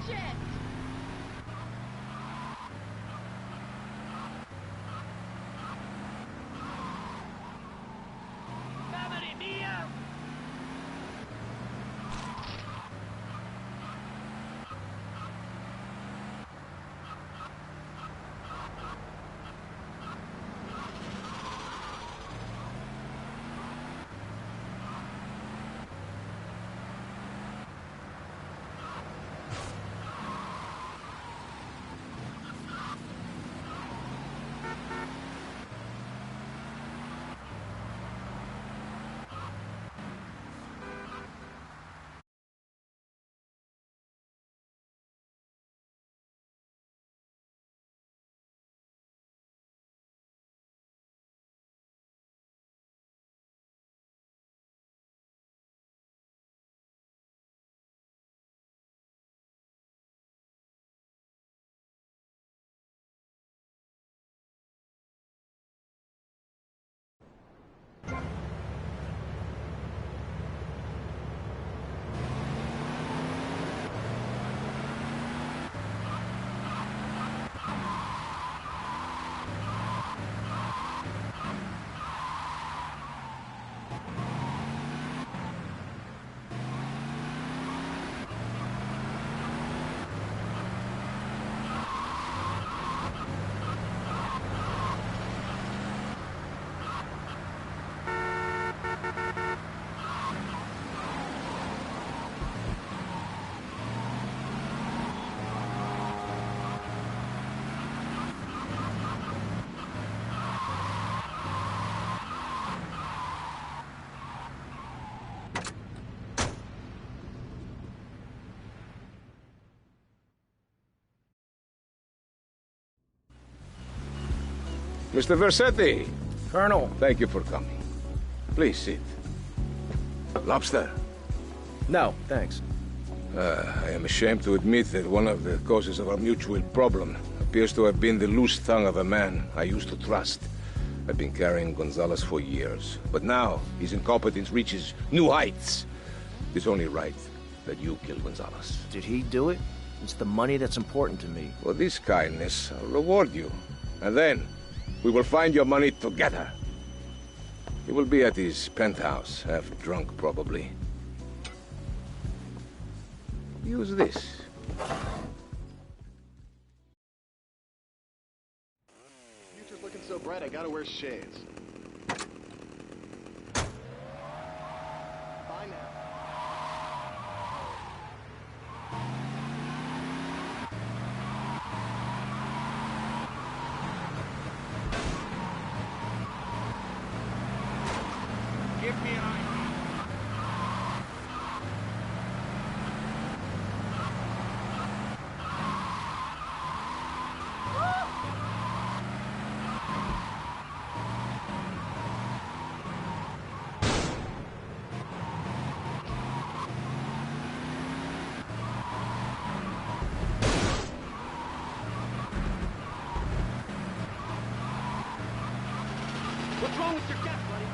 shit! Mamma mia! Mr. Versetti. Colonel. Thank you for coming. Please sit. Lobster? No, thanks. I am ashamed to admit that one of the causes of our mutual problem appears to have been the loose tongue of a man I used to trust. I've been carrying Gonzalez for years, but now his incompetence reaches new heights. It's only right that you kill Gonzalez. Did he do it? It's the money that's important to me. For this kindness, I'll reward you. And then, we will find your money together. He will be at his penthouse, half drunk probably. Use this. Future's looking so bright, I gotta wear shades. Bye now. Give me an ID. What's wrong with your cat, buddy?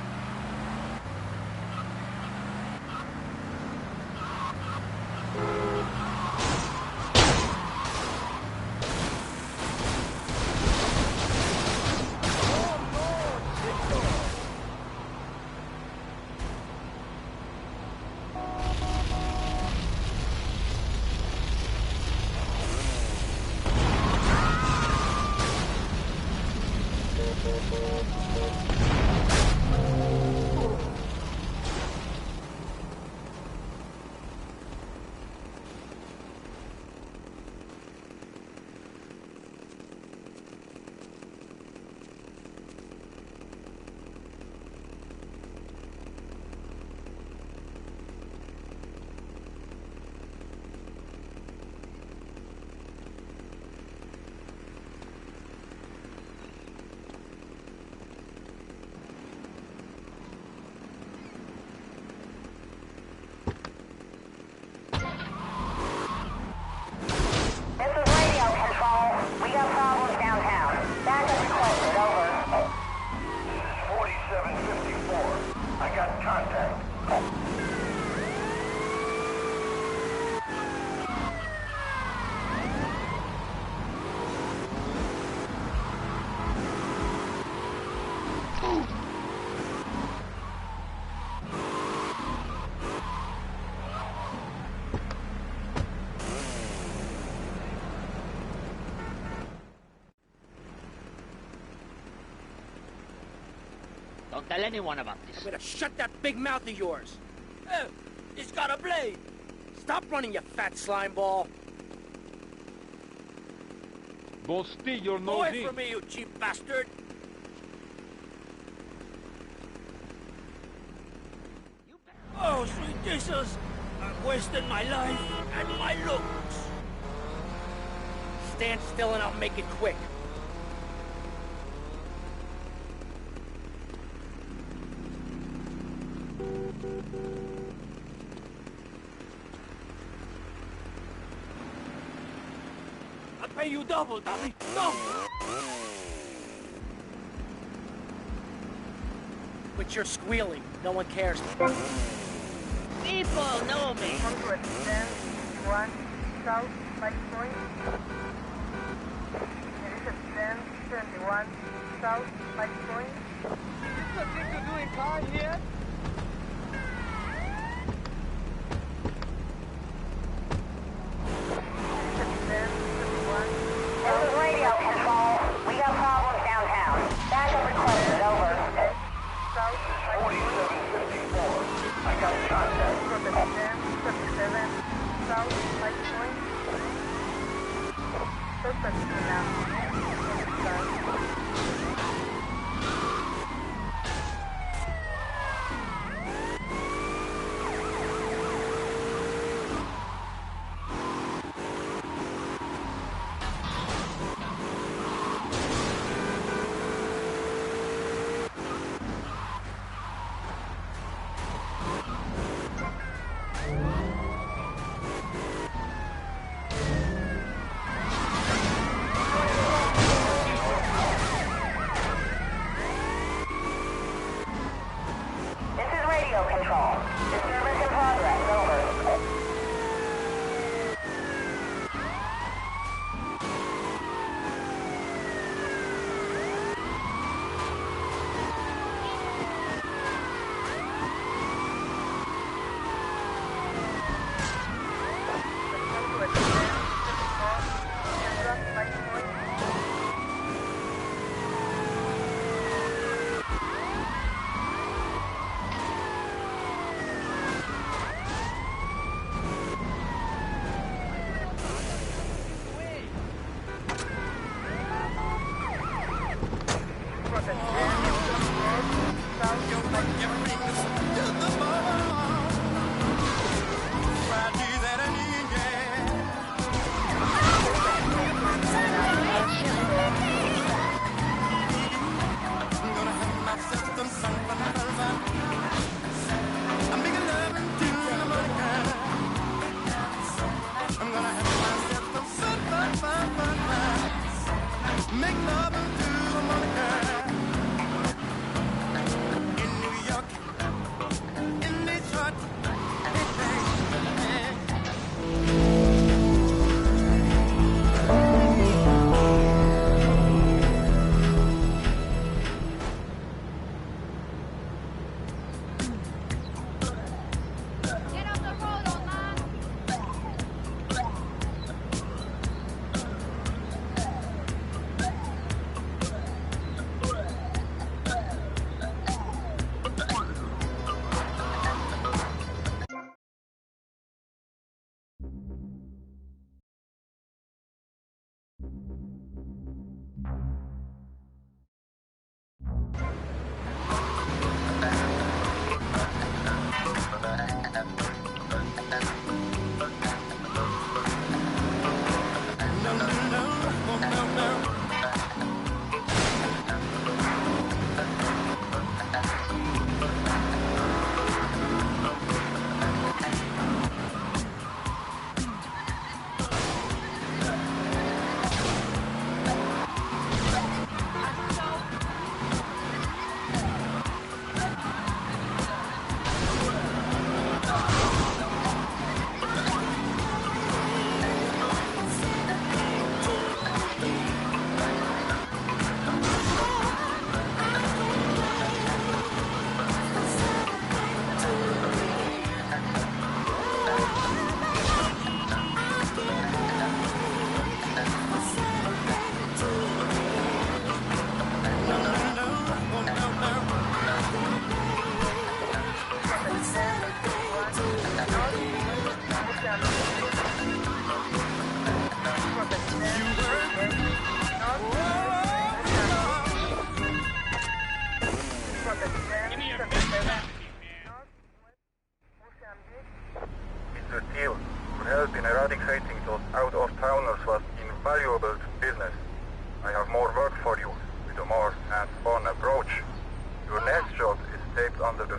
Don't tell anyone about this. I'm gonna shut that big mouth of yours. He's got a blade. Stop running, you fat slime ball. Don't steal your nose. Away from me, you cheap bastard. Oh, sweet Jesus. I'm wasting my life and my looks. Stand still and I'll make it quick. I'll pay you double, dummy. Double! Quit your squealing. No one cares. People know me. 1 South Pike Point. It is 1071 South Pike Point. Is this nothing to do in car here? This is radio control. We got problems downtown. Backup requested, over. South 4754. I got contact. 1057 South Pike Point. Suspect now.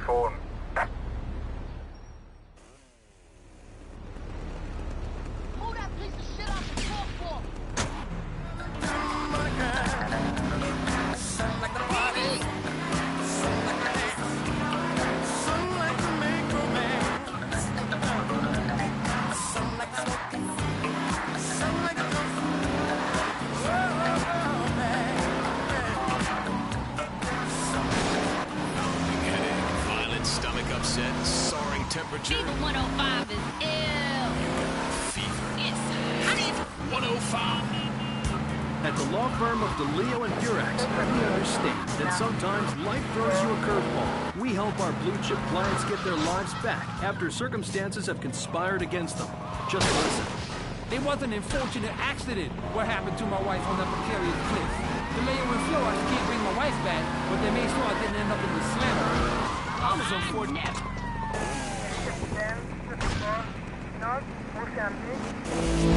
phone. Move that piece of shit off the floor. Violent stomach upset, soaring temperature. Fever 105 is ill. Fever. It's Fever 105. At the law firm of DeLeo and Purax, we understand that sometimes life throws you a curveball. We help our blue-chip clients get their lives back after circumstances have conspired against them. Just listen. It was an unfortunate accident what happened to my wife on that precarious cliff. DeLeo and Flores can't bring my wife back, but they made sure I didn't end up in the slammer. I was unfortunate.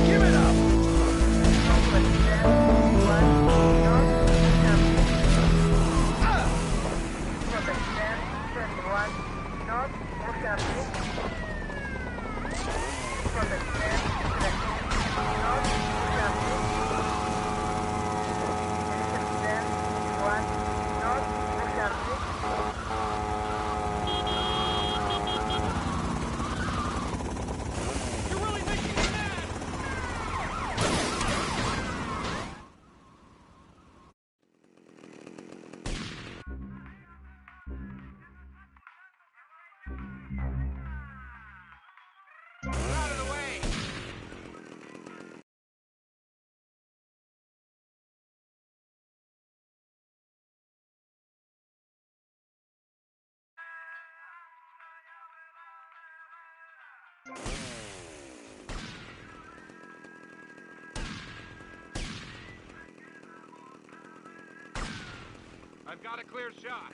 Give it up! I've got a clear shot.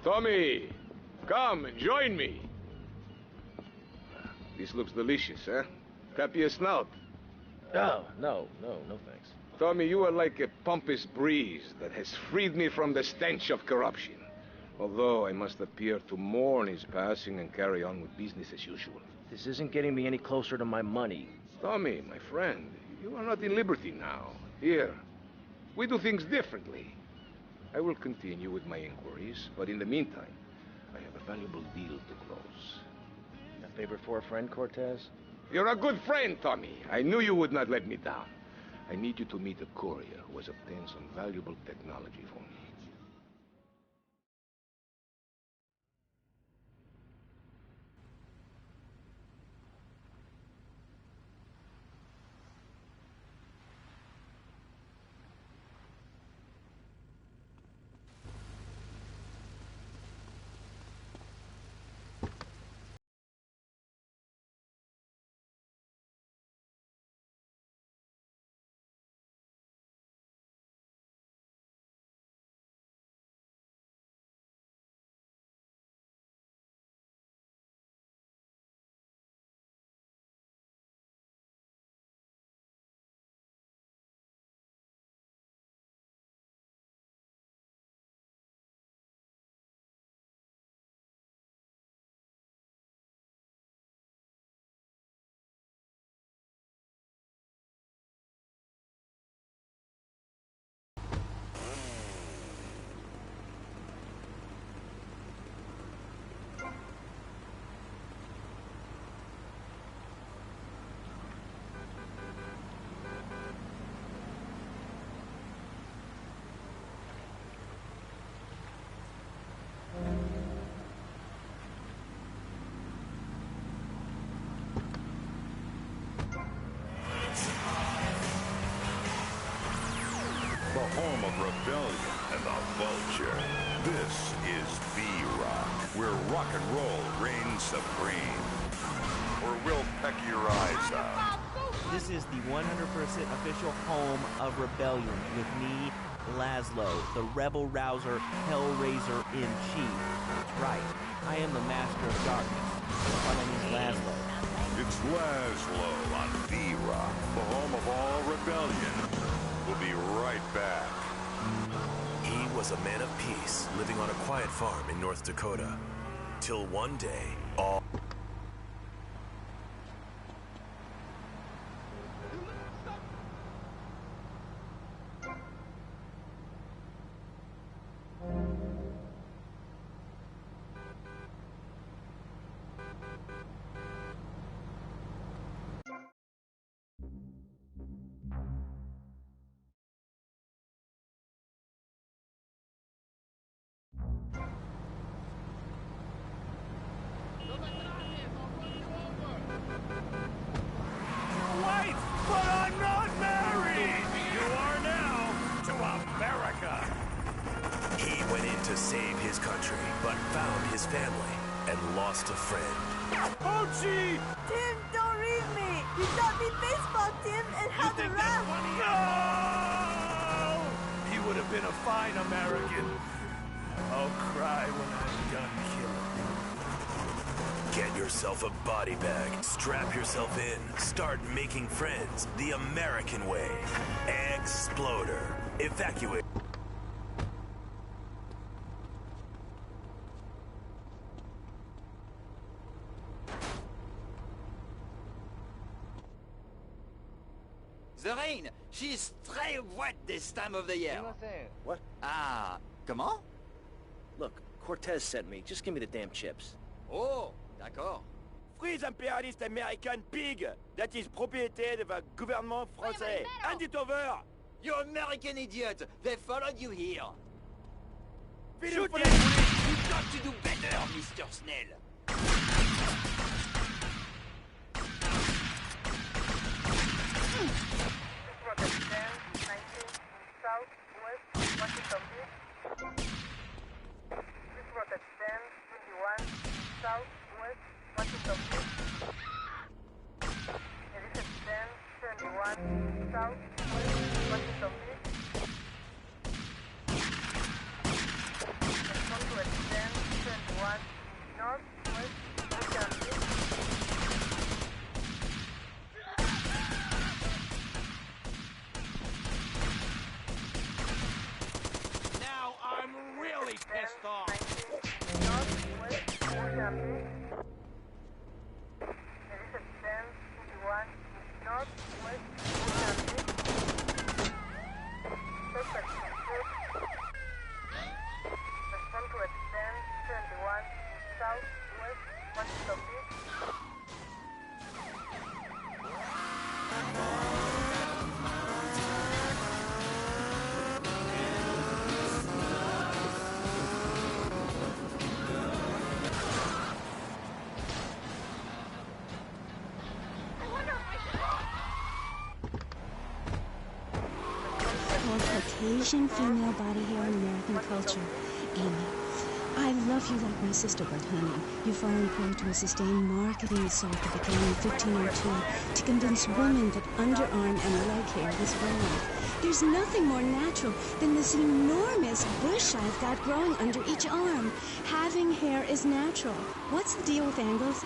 Tommy, come and join me. This looks delicious, huh? Tap your snout. Oh, no thanks. Tommy, you are like a pompous breeze that has freed me from the stench of corruption. Although I must appear to mourn his passing and carry on with business as usual. This isn't getting me any closer to my money. Tommy, my friend, you are not in liberty now. Here, we do things differently. I will continue with my inquiries, but in the meantime, I have a valuable deal to close. A favor for a friend, Cortez? You're a good friend, Tommy. I knew you would not let me down. I need you to meet a courier who has obtained some valuable technology for me. The home of rebellion and the vulture. This is V-Rock, where rock and roll reigns supreme. Or we'll peck your eyes out. This is the 100% official home of Rebellion with me, Laszlo, the rebel rouser, Hellraiser in chief. That's right, I am the master of darkness. My name is Laszlo. It's Laszlo on V-Rock, the home of all rebellion. We'll be right back. He was a man of peace, living on a quiet farm in North Dakota. Till one day, all... Wait, but I'm not married! You are now to America! He went in to save his country, but found his family and lost a friend. Ochi! Tim, don't leave me! You taught me baseball, Tim, and how to run! No! He would have been a fine American. I'll cry when I'm done killing. Get yourself a body bag, strap yourself in, start making friends the American way. Exploder. Evacuate. The rain, she's très wet this time of the year. What? Ah, comment? Look, Cortez sent me. Just give me the damn chips. Oh, d'accord. Free the imperialist American pig! That is propriété of the gouvernement français! Hand it over! You American idiot! They followed you here! Shoot him! him! You've got to do better, Mr. Snell! pissed off. Caucasian female body hair in American culture. Amy, I love you like my sister, but honey, you've fallen prey to a sustained marketing assault that began in 1502 to convince women that underarm and leg hair was wrong. There's nothing more natural than this enormous bush I've got growing under each arm. Having hair is natural. What's the deal with angles?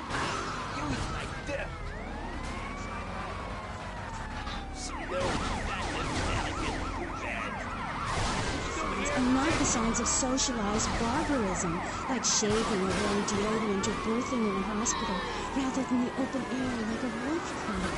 And not the signs of socialized barbarism, like shaving or wearing deodorant or birthing in a hospital, rather than the open air like a wolf club.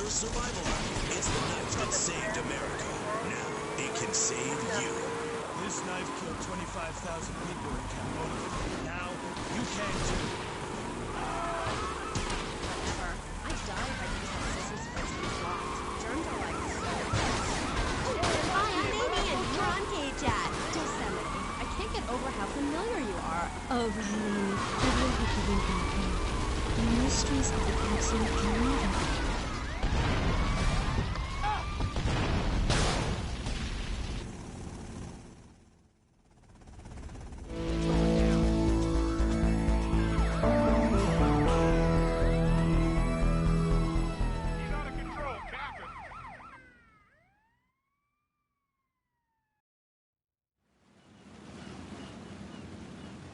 Survival knife. It's the knife that saved America. Now, it can save you. This knife killed 25,000 people in Cambodia. Now, you can too. Whatever. I died by these systems supposed to be blocked. Germs are like Hi, I'm Amy, and you're on K-Chat. Yosemite. I can't get over how familiar you are. Oh, Riley, I will be giving you the mysteries of the absolute dream.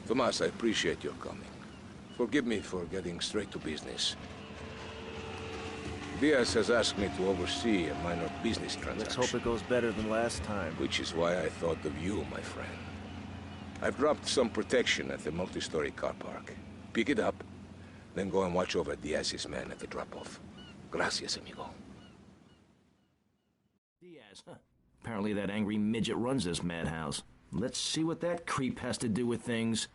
Tomas, I appreciate your coming. Forgive me for getting straight to business. Diaz has asked me to oversee a minor business transaction. Let's hope it goes better than last time. Which is why I thought of you, my friend. I've dropped some protection at the multi-story car park. Pick it up, then go and watch over Diaz's man at the drop-off. Gracias, amigo. Diaz, huh? Apparently that angry midget runs this madhouse. Let's see what that creep has to do with things.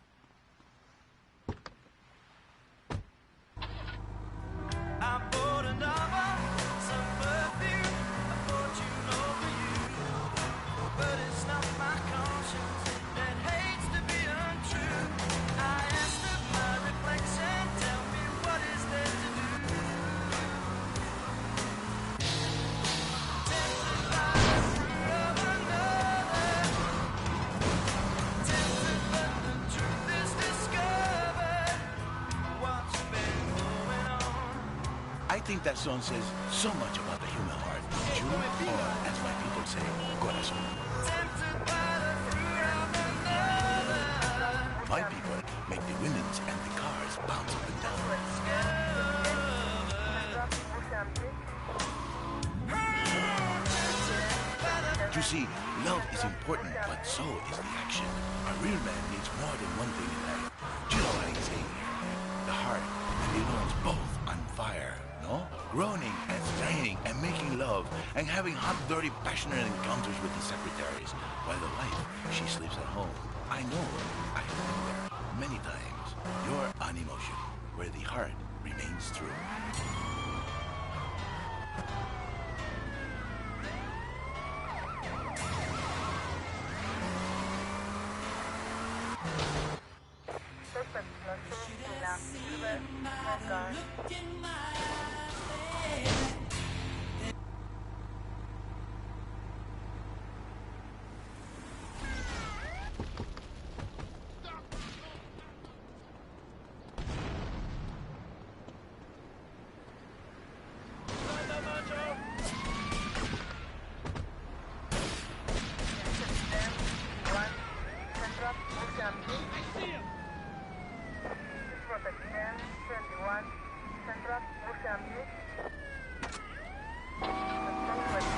Truth think that song says so much about the human heart, don't you? Or, as my people say, corazón. My people make the women's and the cars bounce up and down. You see, love is important, but so is the action. A real man needs more than one thing in life. Do you know what I'm saying here? The heart and the lungs both on fire, no? Groaning and straining and making love and having hot, dirty, passionate encounters with the secretaries, while the wife, she sleeps at home. I know, I have been there many times. You're an emotion where the heart remains true.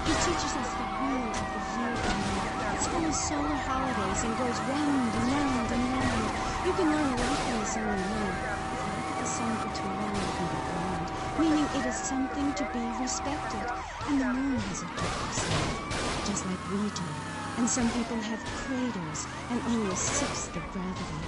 He teaches us the wheel of the year. It's full of solar holidays and goes round and round and round. You can learn a lot from the sun and moon. If you look at the sun for too long, you can be blind. Meaning it is something to be respected. And the moon has a dark side, just like we do. And some people have craters and only a sixth of gravity.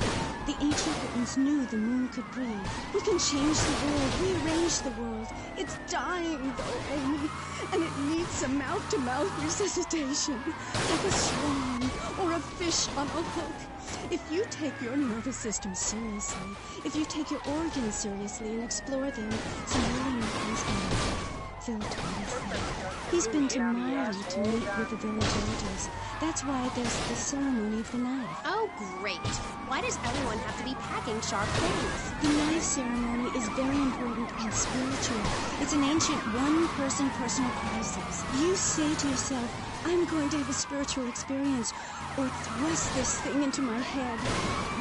The ancient Britons knew the moon could breathe. We can change the world, rearrange the world. It's dying, though, Amy. And it needs some mouth-to-mouth resuscitation. Like a swan or a fish on a hook. If you take your nervous system seriously, if you take your organs seriously and explore them, some really new things can happen. Phil told us that. He's been to Mali to meet with the village elders. That's why there's the ceremony of the knife. Oh, great. Why does everyone have to be packing sharp things? The knife ceremony is very important and spiritual. It's an ancient one-person personal process. You say to yourself, I'm going to have a spiritual experience, or thrust this thing into my head.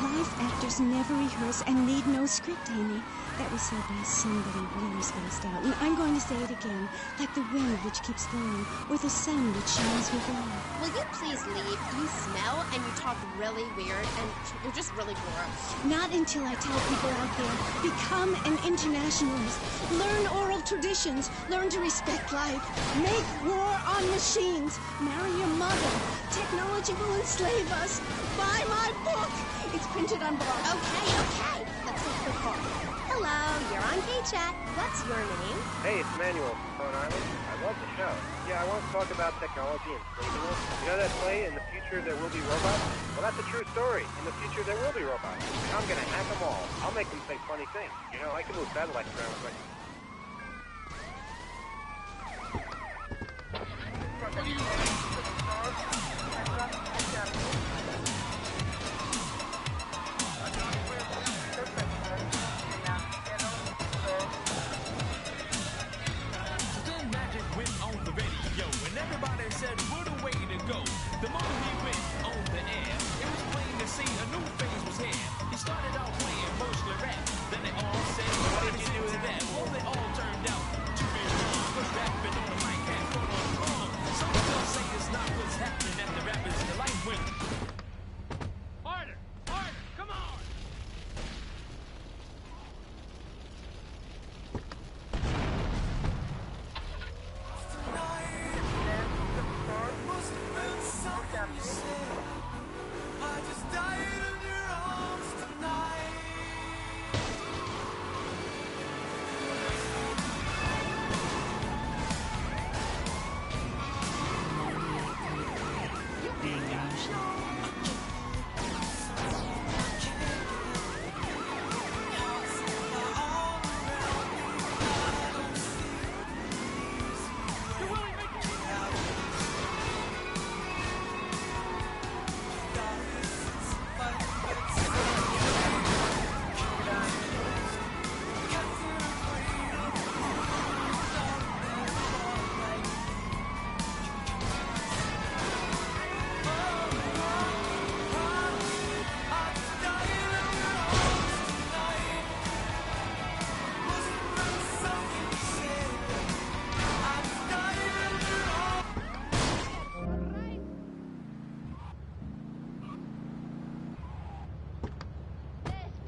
Live actors never rehearse and need no script, Amy. That was said by somebody really spaced out. And I'm going to say it again, like the wind which keeps flowing, or the sun which shines within. Will you please leave? You smell and you talk really weird and you're just really gross. Not until I tell people out there, become an internationalist. Learn oral traditions. Learn to respect life. Make war on machines. Marry your mother. Technology will enslave us. Buy my book. It's printed on block. Okay. Let's take the call. Hello, you're on K-Chat. What's your name? Hey, it's Emmanuel from Stone Island. I love the show. Yeah, I want to talk about technology and saving us. You know that play, In the Future There Will Be Robots? Well, that's a true story. In the future there will be robots. And I'm going to hack them all. I'll make them say funny things. You know, I can move satellites around with my... The moment he went on the air, it was plain to see a new phase was here. He started out playing mostly rap, then they all said, what did you do to that? Well, they all turned out to be wrong. Was rapping on the mic, had fun on the wrong. Some still say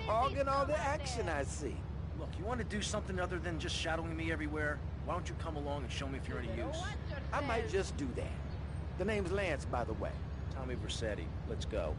hogging all the action, I see. Look, you want to do something other than just shadowing me everywhere? Why don't you come along and show me if you're any use? I might just do that. The name's Lance, by the way. Tommy Vercetti. Let's go.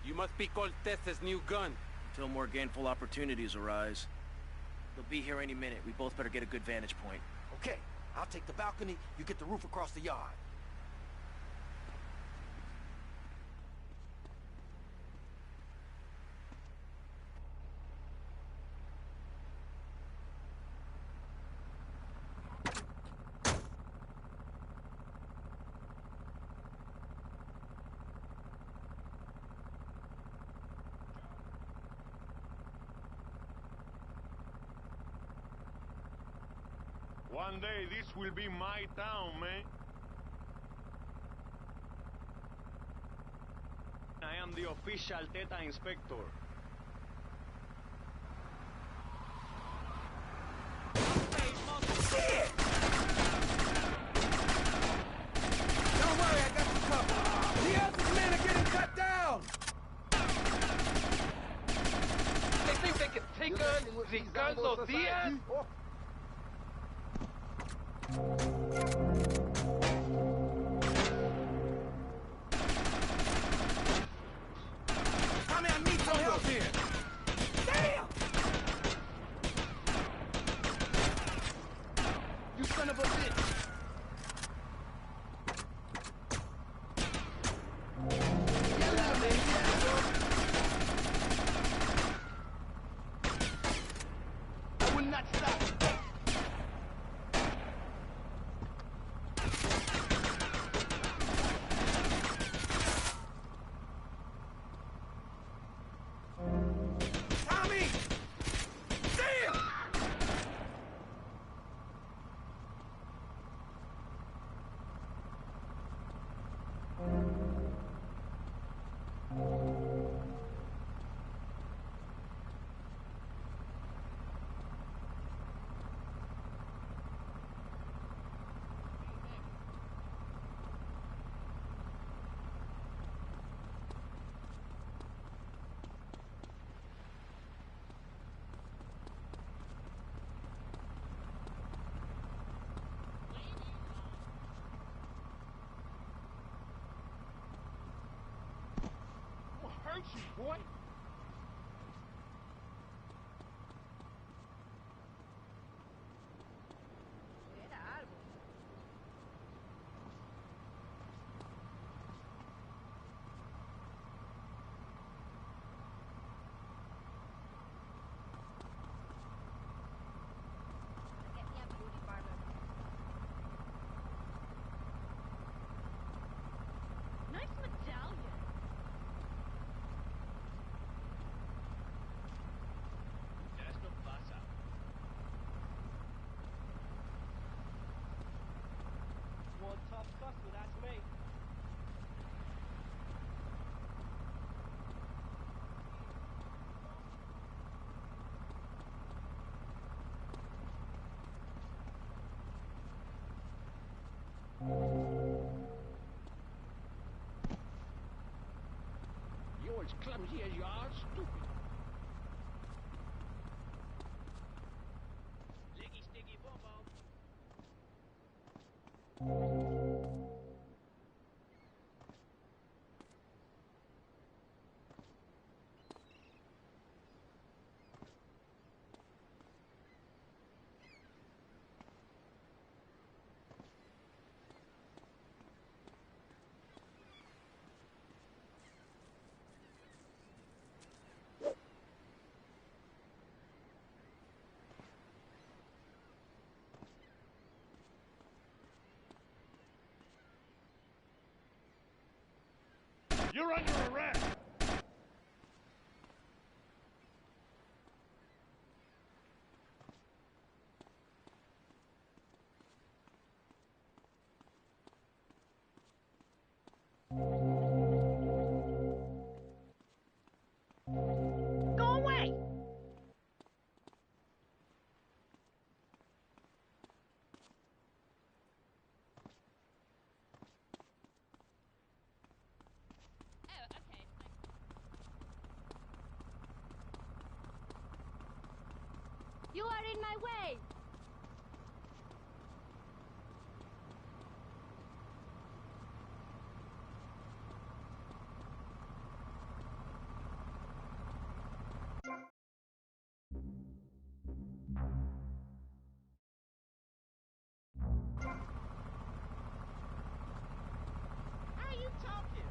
You must be Cortez's new gun. Until more gainful opportunities arise. They'll be here any minute. We both better get a good vantage point. Okay, I'll take the balcony, you get the roof across the yard. One day this will be my town, man. I am the official Theta Inspector. Shit! Don't worry, I got you covered. The other men are getting cut down! They think they can take us, Ricardo Diaz? Tommy, I need some help here! Damn! You son of a bitch! I will not stop! Hurt you, boy. Nice medallion. One tough customer, that's me. You're as clumsy as you are stupid. Licky sticky boom boom. You're under arrest! Go away! You are in my way! How are you talking?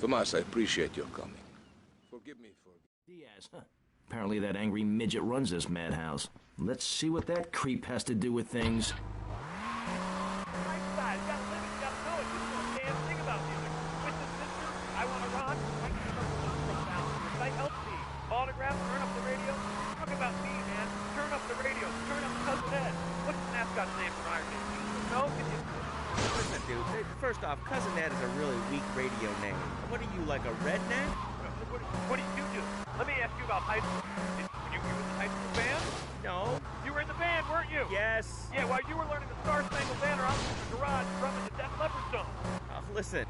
Tomas, I appreciate your coming. Forgive me for... Diaz, huh? Apparently that angry midget runs this madhouse. Let's see what that creep has to do with things. Autograph, turn up the radio. Talk about me, man. Turn up the radio. Turn up Cousin Ed. What's the mascot's name for Iron Man? No? Can you... Listen, dude, first off, Cousin Ed is a really weak radio name. What are you, like a redneck? What do you do? Let me ask you about high school. You were in the high school band? No. You were in the band, weren't you? Yes. Yeah, while you were learning the Star Spangled Banner, I was in the garage drumming the Def Leppard song. Listen.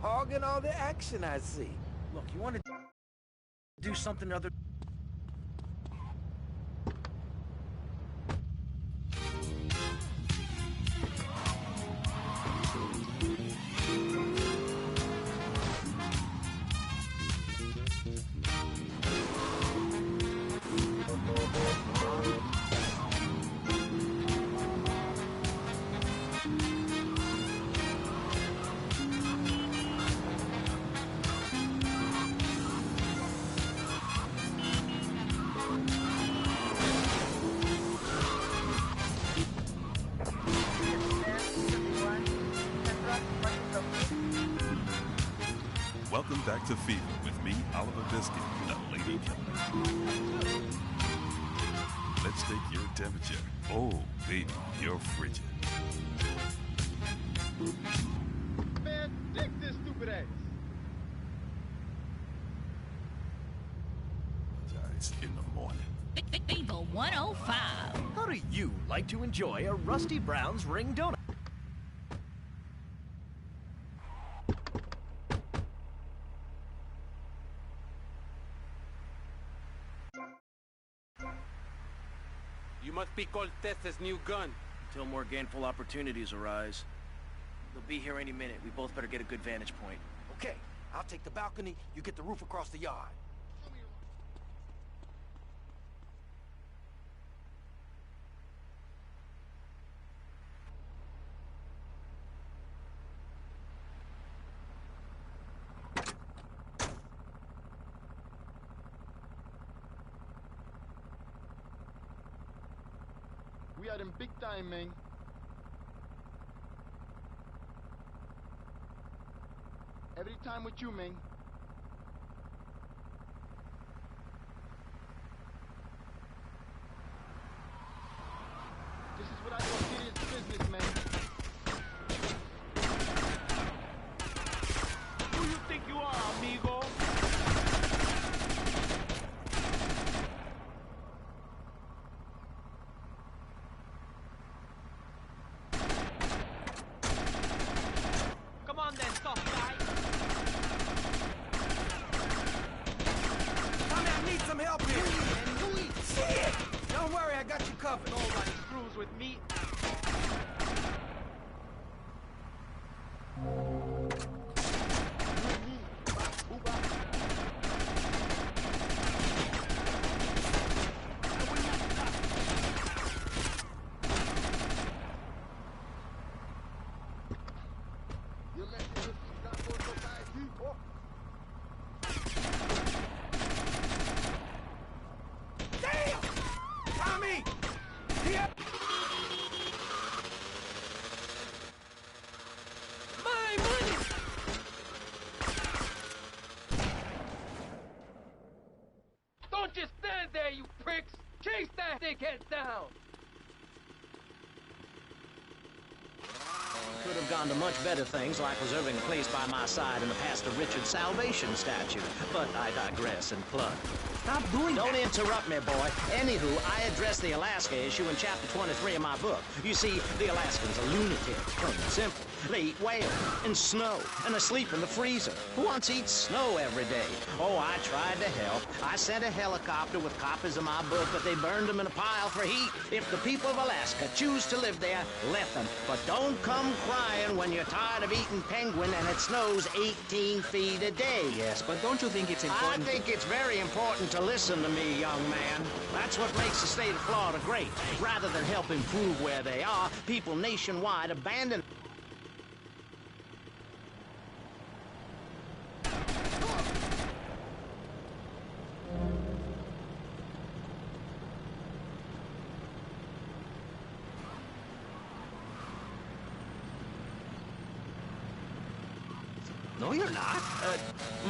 Hogging all the action, I see. Look, you want to do something other... Welcome back to Fever with me, Oliver Biscuit, the Lady Killer. Let's take your temperature. Oh, baby, you're frigid. Man, dig this stupid ass. It's in the morning. Fever 105. How do you like to enjoy a Rusty Brown's ring donut? You must be Cortez's new gun. Until more gainful opportunities arise. They'll be here any minute. We both better get a good vantage point. Okay, I'll take the balcony, you get the roof across the yard. We are in big time, man. Every time with you, man. This is what I call serious business, man. Who you think you are, amigo? Come on then, tough guy. Tommy, I need some help here. Shit! Don't worry, I got you covered. Nobody screws with me. Don't just stand there, you pricks! Chase that dickhead down! Could have gone to much better things, like reserving a place by my side in the Pastor Richard Salvation statue. But I digress and plug. Stop doing that. Don't interrupt me, boy. Anywho, I addressed the Alaska issue in chapter 23 of my book. You see, the Alaskans are lunatics, plain and simple. They eat whale and snow and are asleep in the freezer. Who wants to eat snow every day? Oh, I tried to help. I sent a helicopter with copies of my book, but they burned them in a pile for heat. If the people of Alaska choose to live there, let them. But don't come crying when you're tired of eating penguin and it snows 18 feet a day. Yes, but don't you think it's important? I think it's very important to listen to me, young man. That's what makes the state of Florida great. Rather than help improve where they are, people nationwide abandon... No, you're not.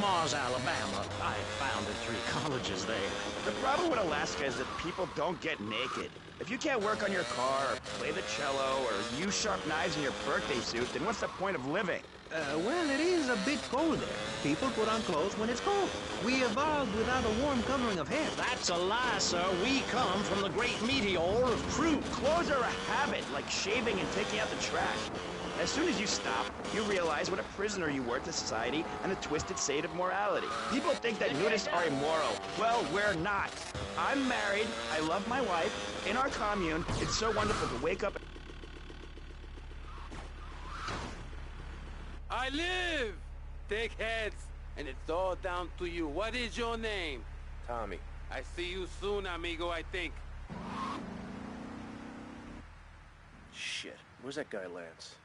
Mars, Alabama. I founded 3 colleges there. The problem with Alaska is that people don't get naked. If you can't work on your car, or play the cello, or use sharp knives in your birthday suit, then what's the point of living? Well, it is a bit cold there. People put on clothes when it's cold. We evolved without a warm covering of hair. That's a lie, sir. We come from the great meteor of truth. Clothes are a habit, like shaving and taking out the trash. As soon as you stop, you realize what a prisoner you were to society and the twisted state of morality. People think that nudists are immoral. Well, we're not. I'm married, I love my wife. In our commune, it's so wonderful to wake up... I live! Dickheads! And it's all down to you. What is your name? Tommy. I see you soon, amigo, I think. Shit. Where's that guy, Lance?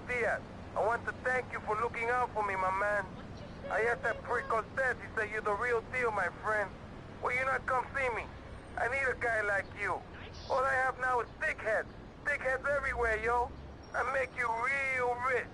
Diaz. I want to thank you for looking out for me, my man. I asked that prick Cortez. He said you're the real deal, my friend. Will you not come see me? I need a guy like you. All I have now is dickheads. Dickheads everywhere, yo. I make you real rich.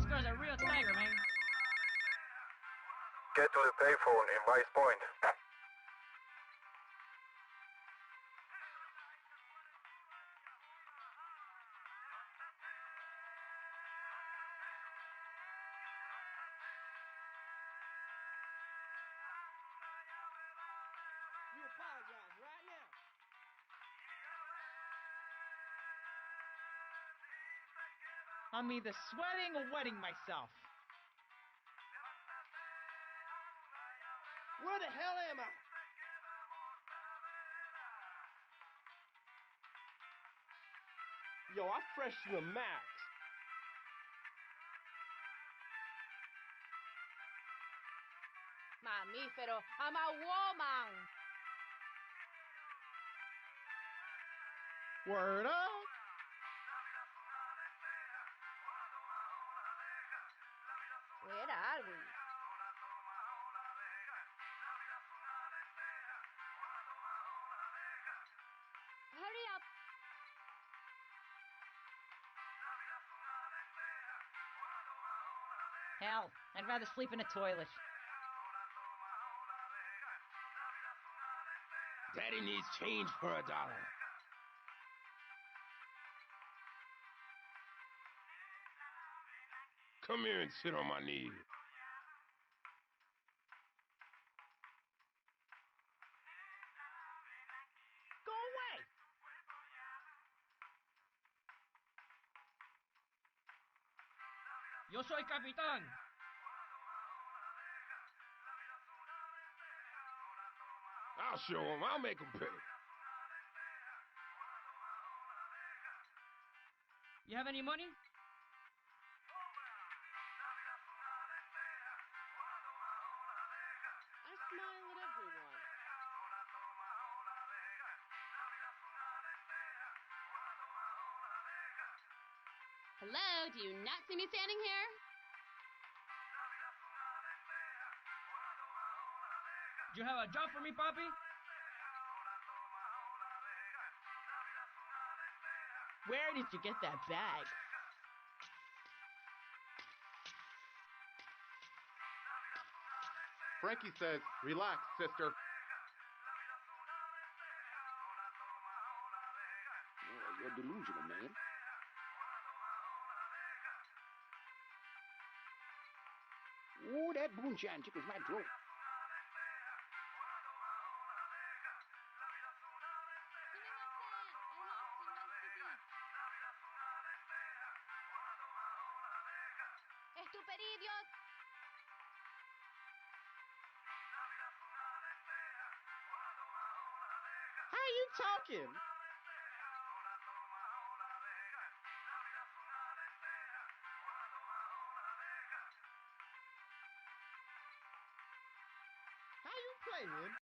guy's a real tiger, man. Get to the payphone in Vice Point. You apologize right now. I'm either sweating or wetting myself. Where the hell am I? Yo, I'm fresh to the max. Mamífero, I'm a woman. Word up. Where are we? Hurry up. Hell, I'd rather sleep in a toilet. Daddy needs change for $1. Come here and sit on my knee. Go away! Yo soy capitán. I'll show him. I'll make him pay. You have any money? I smile at everyone. Hello, do you not see me standing here? Do you have a job for me, Papi? Where did you get that bag? Frankie says, relax, sister. Oh, you're delusional, man. Oh, that moonshine tickles my throat. Estuperidios. How you talking? How you playing?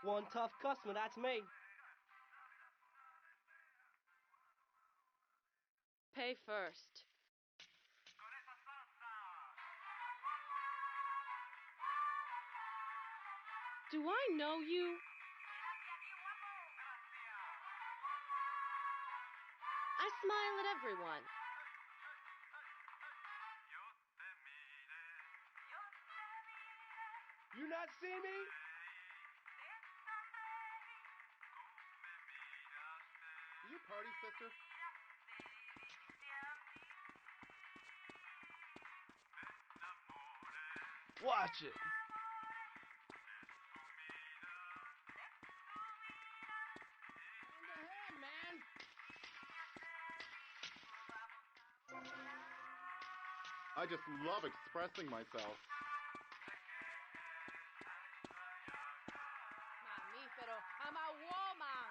One tough customer, that's me. Pay first. Do I know you? I smile at everyone. You not see me? You party, sister? Watch it. In the head, man. I just love expressing myself. Mamífero, I'm a woman.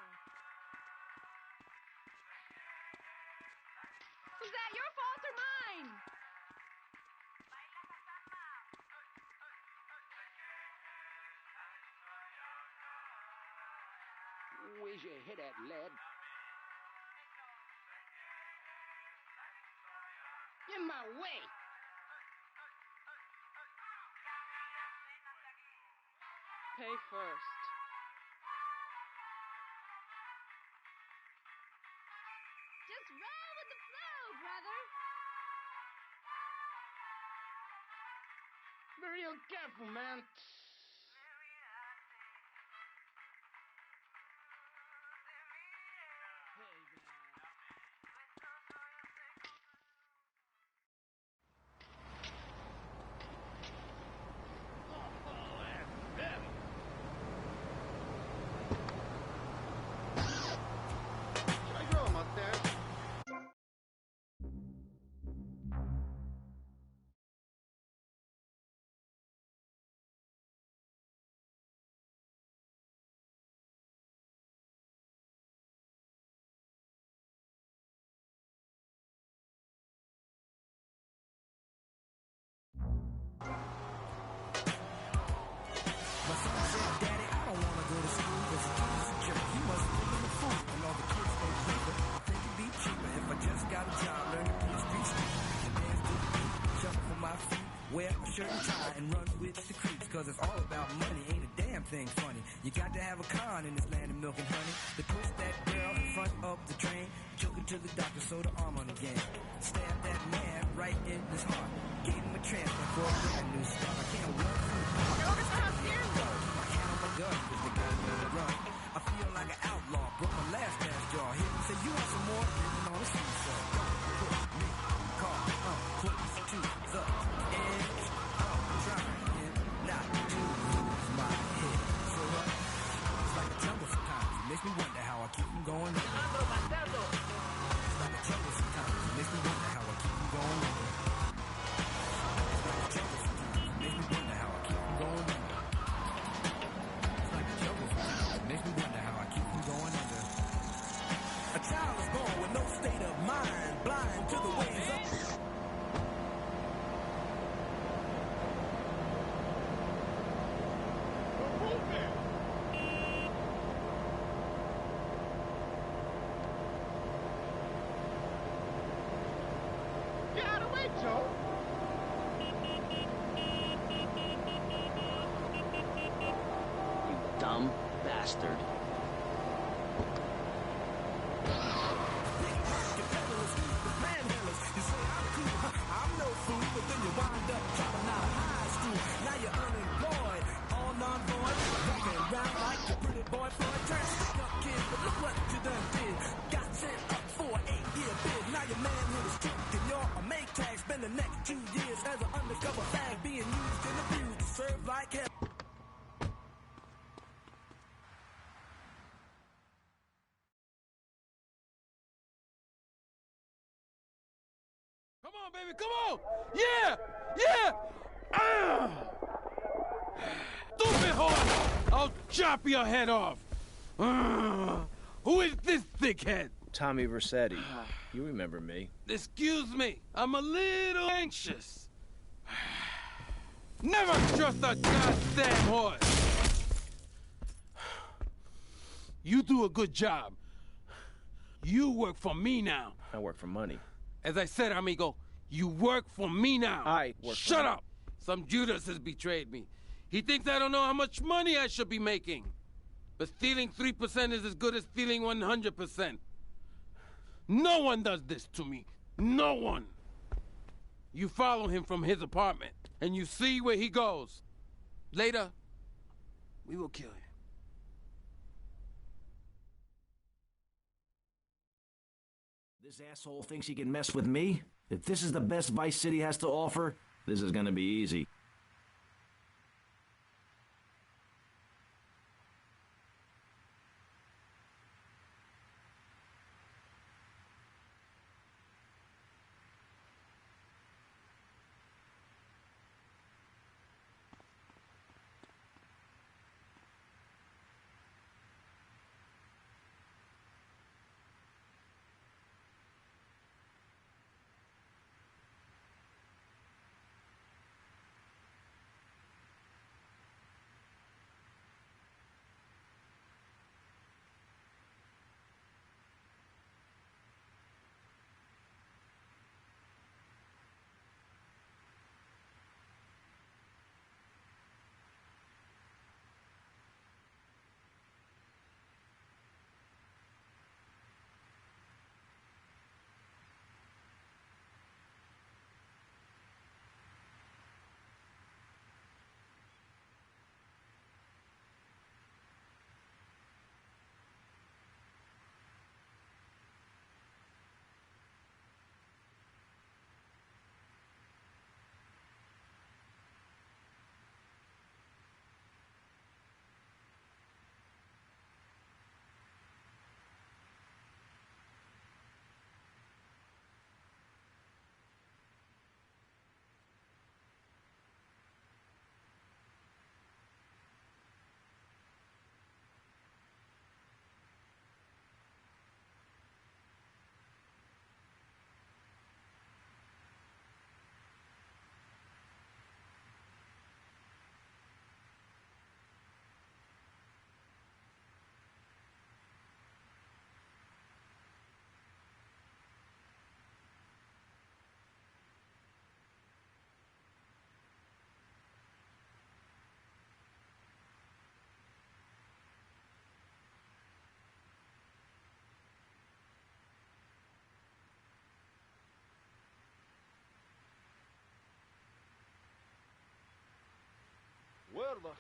Was that your fault or mine? Where's your head at, lad? In my way! Pay first. Be real careful, man. Should I grow a mustache? My son said, Daddy, I don't want to go to school because the teacher's a jerk. He must have given the food and all the kids stay cheaper. I think it'd be cheaper if I just got a job, learn to play street street, and dance to the beat, shuffle for my feet, wear a shirt and tie, and run with the creeps. Because it's all about money, ain't a damn thing funny. You got to have a con in this land of milk and honey. To push that girl in front of the train, took her to the doctor, sewed her arm on again. Stabbed that man right in his heart. Gave him a transfer for a brand new start. I can't run through. I can't on my gun, cause they got me on the run. I feel like an outlaw, broke my last glass jaw. Hit me, say, you want some more? Living on a seesaw. Don't put me call, close to the edge. I'm trying not to lose my head. So what? It's like a jungle sometimes. It makes me wonder how I keep from going under. It's like a jungle sometimes. It makes me wonder how I keep from going under. It's like a jungle sometimes. It makes me wonder how I keep from going under. It's like a jungle sometimes. It makes me wonder how I keep from going under. A child is born with no state of mind, blind to the ways of... Get out of the way, Joe. You dumb bastard. I'm no fool, but then you wind up dropping out of high school. Now you're unemployed, all non-void, walking around like your pretty boy Floyd. Turned stick-up kid, but look what you done did. Got sent up for an 8-year bid. Now your manhood is stripped and you're a make tag. Spend the next 2 years as an undercover fag, being used and abused to serve like hell. Come on, baby, come on! Yeah! Yeah! Ah! Stupid horse! I'll chop your head off! Who is this thickhead? Tommy Vercetti. You remember me. Excuse me, I'm a little anxious. Never trust a goddamn horse! You do a good job. You work for me now. I work for money. As I said, amigo, you work for me now. I work for Shut money. up! Some Judas has betrayed me. He thinks I don't know how much money I should be making. But stealing 3% is as good as stealing 100%. No one does this to me. No one. You follow him from his apartment, and you see where he goes. Later, we will kill him. This asshole thinks he can mess with me? If this is the best Vice City has to offer, this is gonna be easy.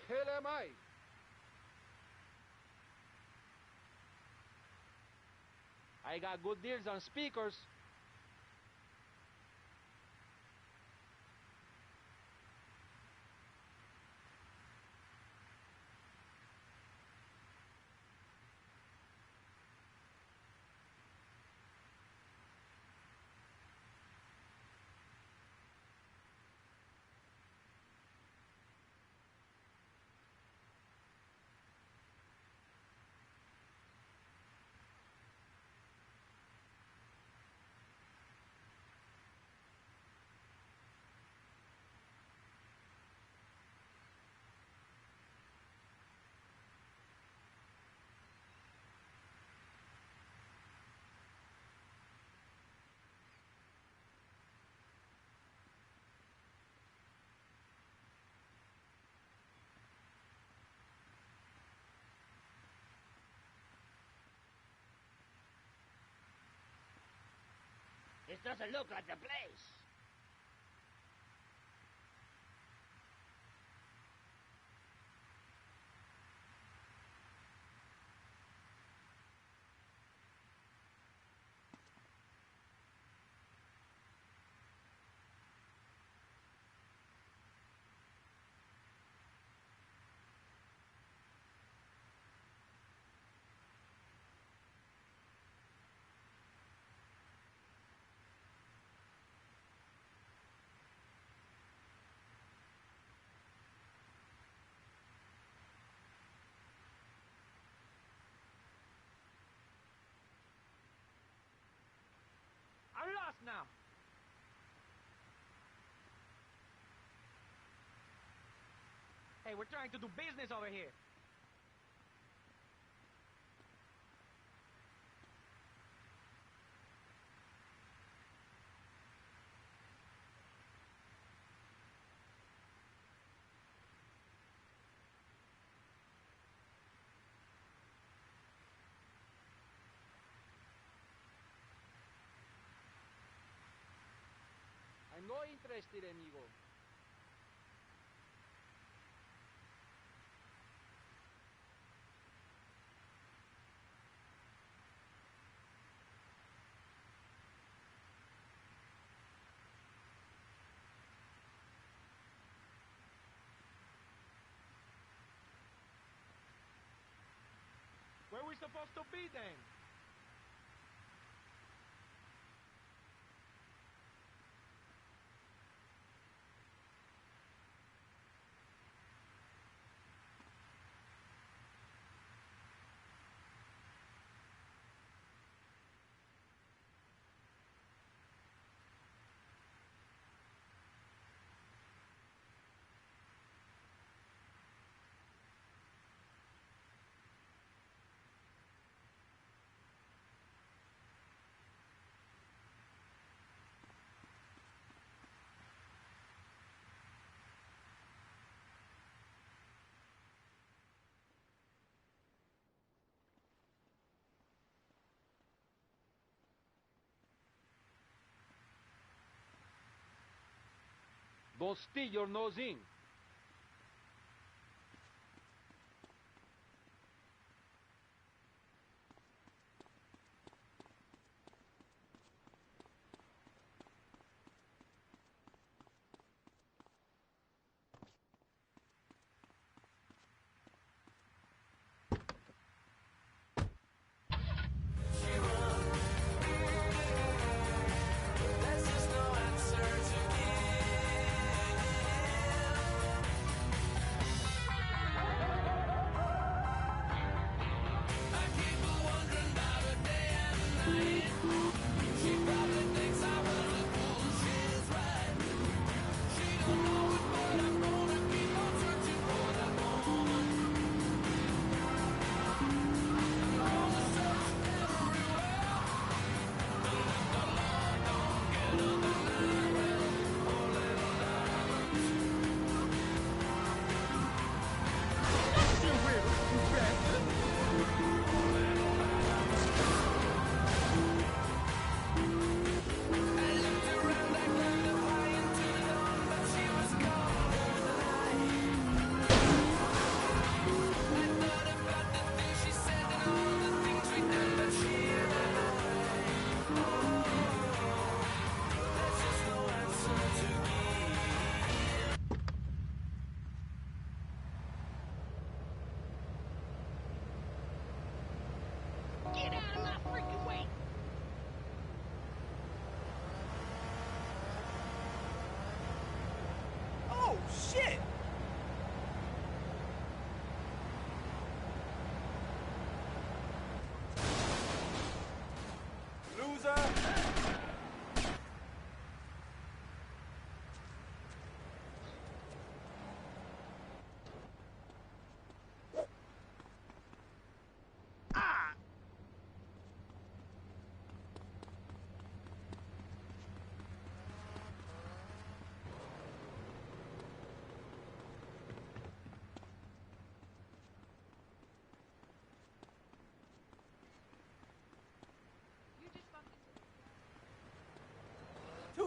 hell am I? I got good deals on speakers. This doesn't look like the place. I'm lost now. Hey, we're trying to do business over here. I'm not interested, amigo. Where are we supposed to be then? Don't stick your nose in.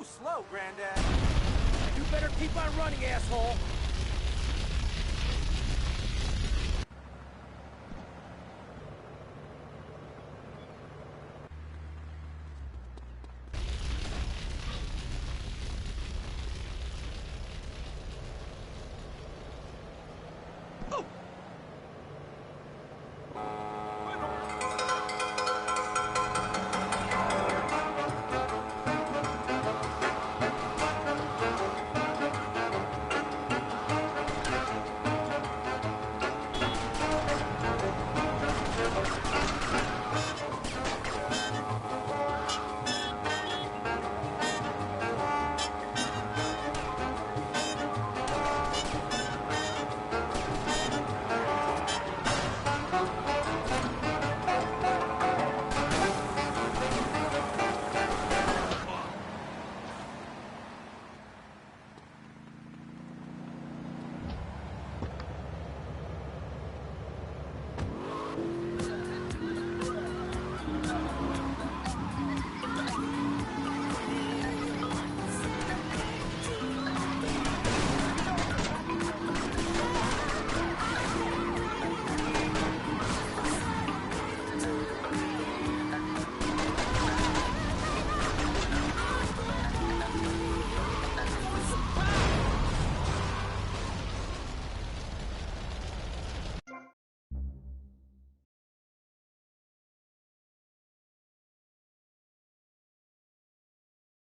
slow, Granddad. You better keep on running, asshole.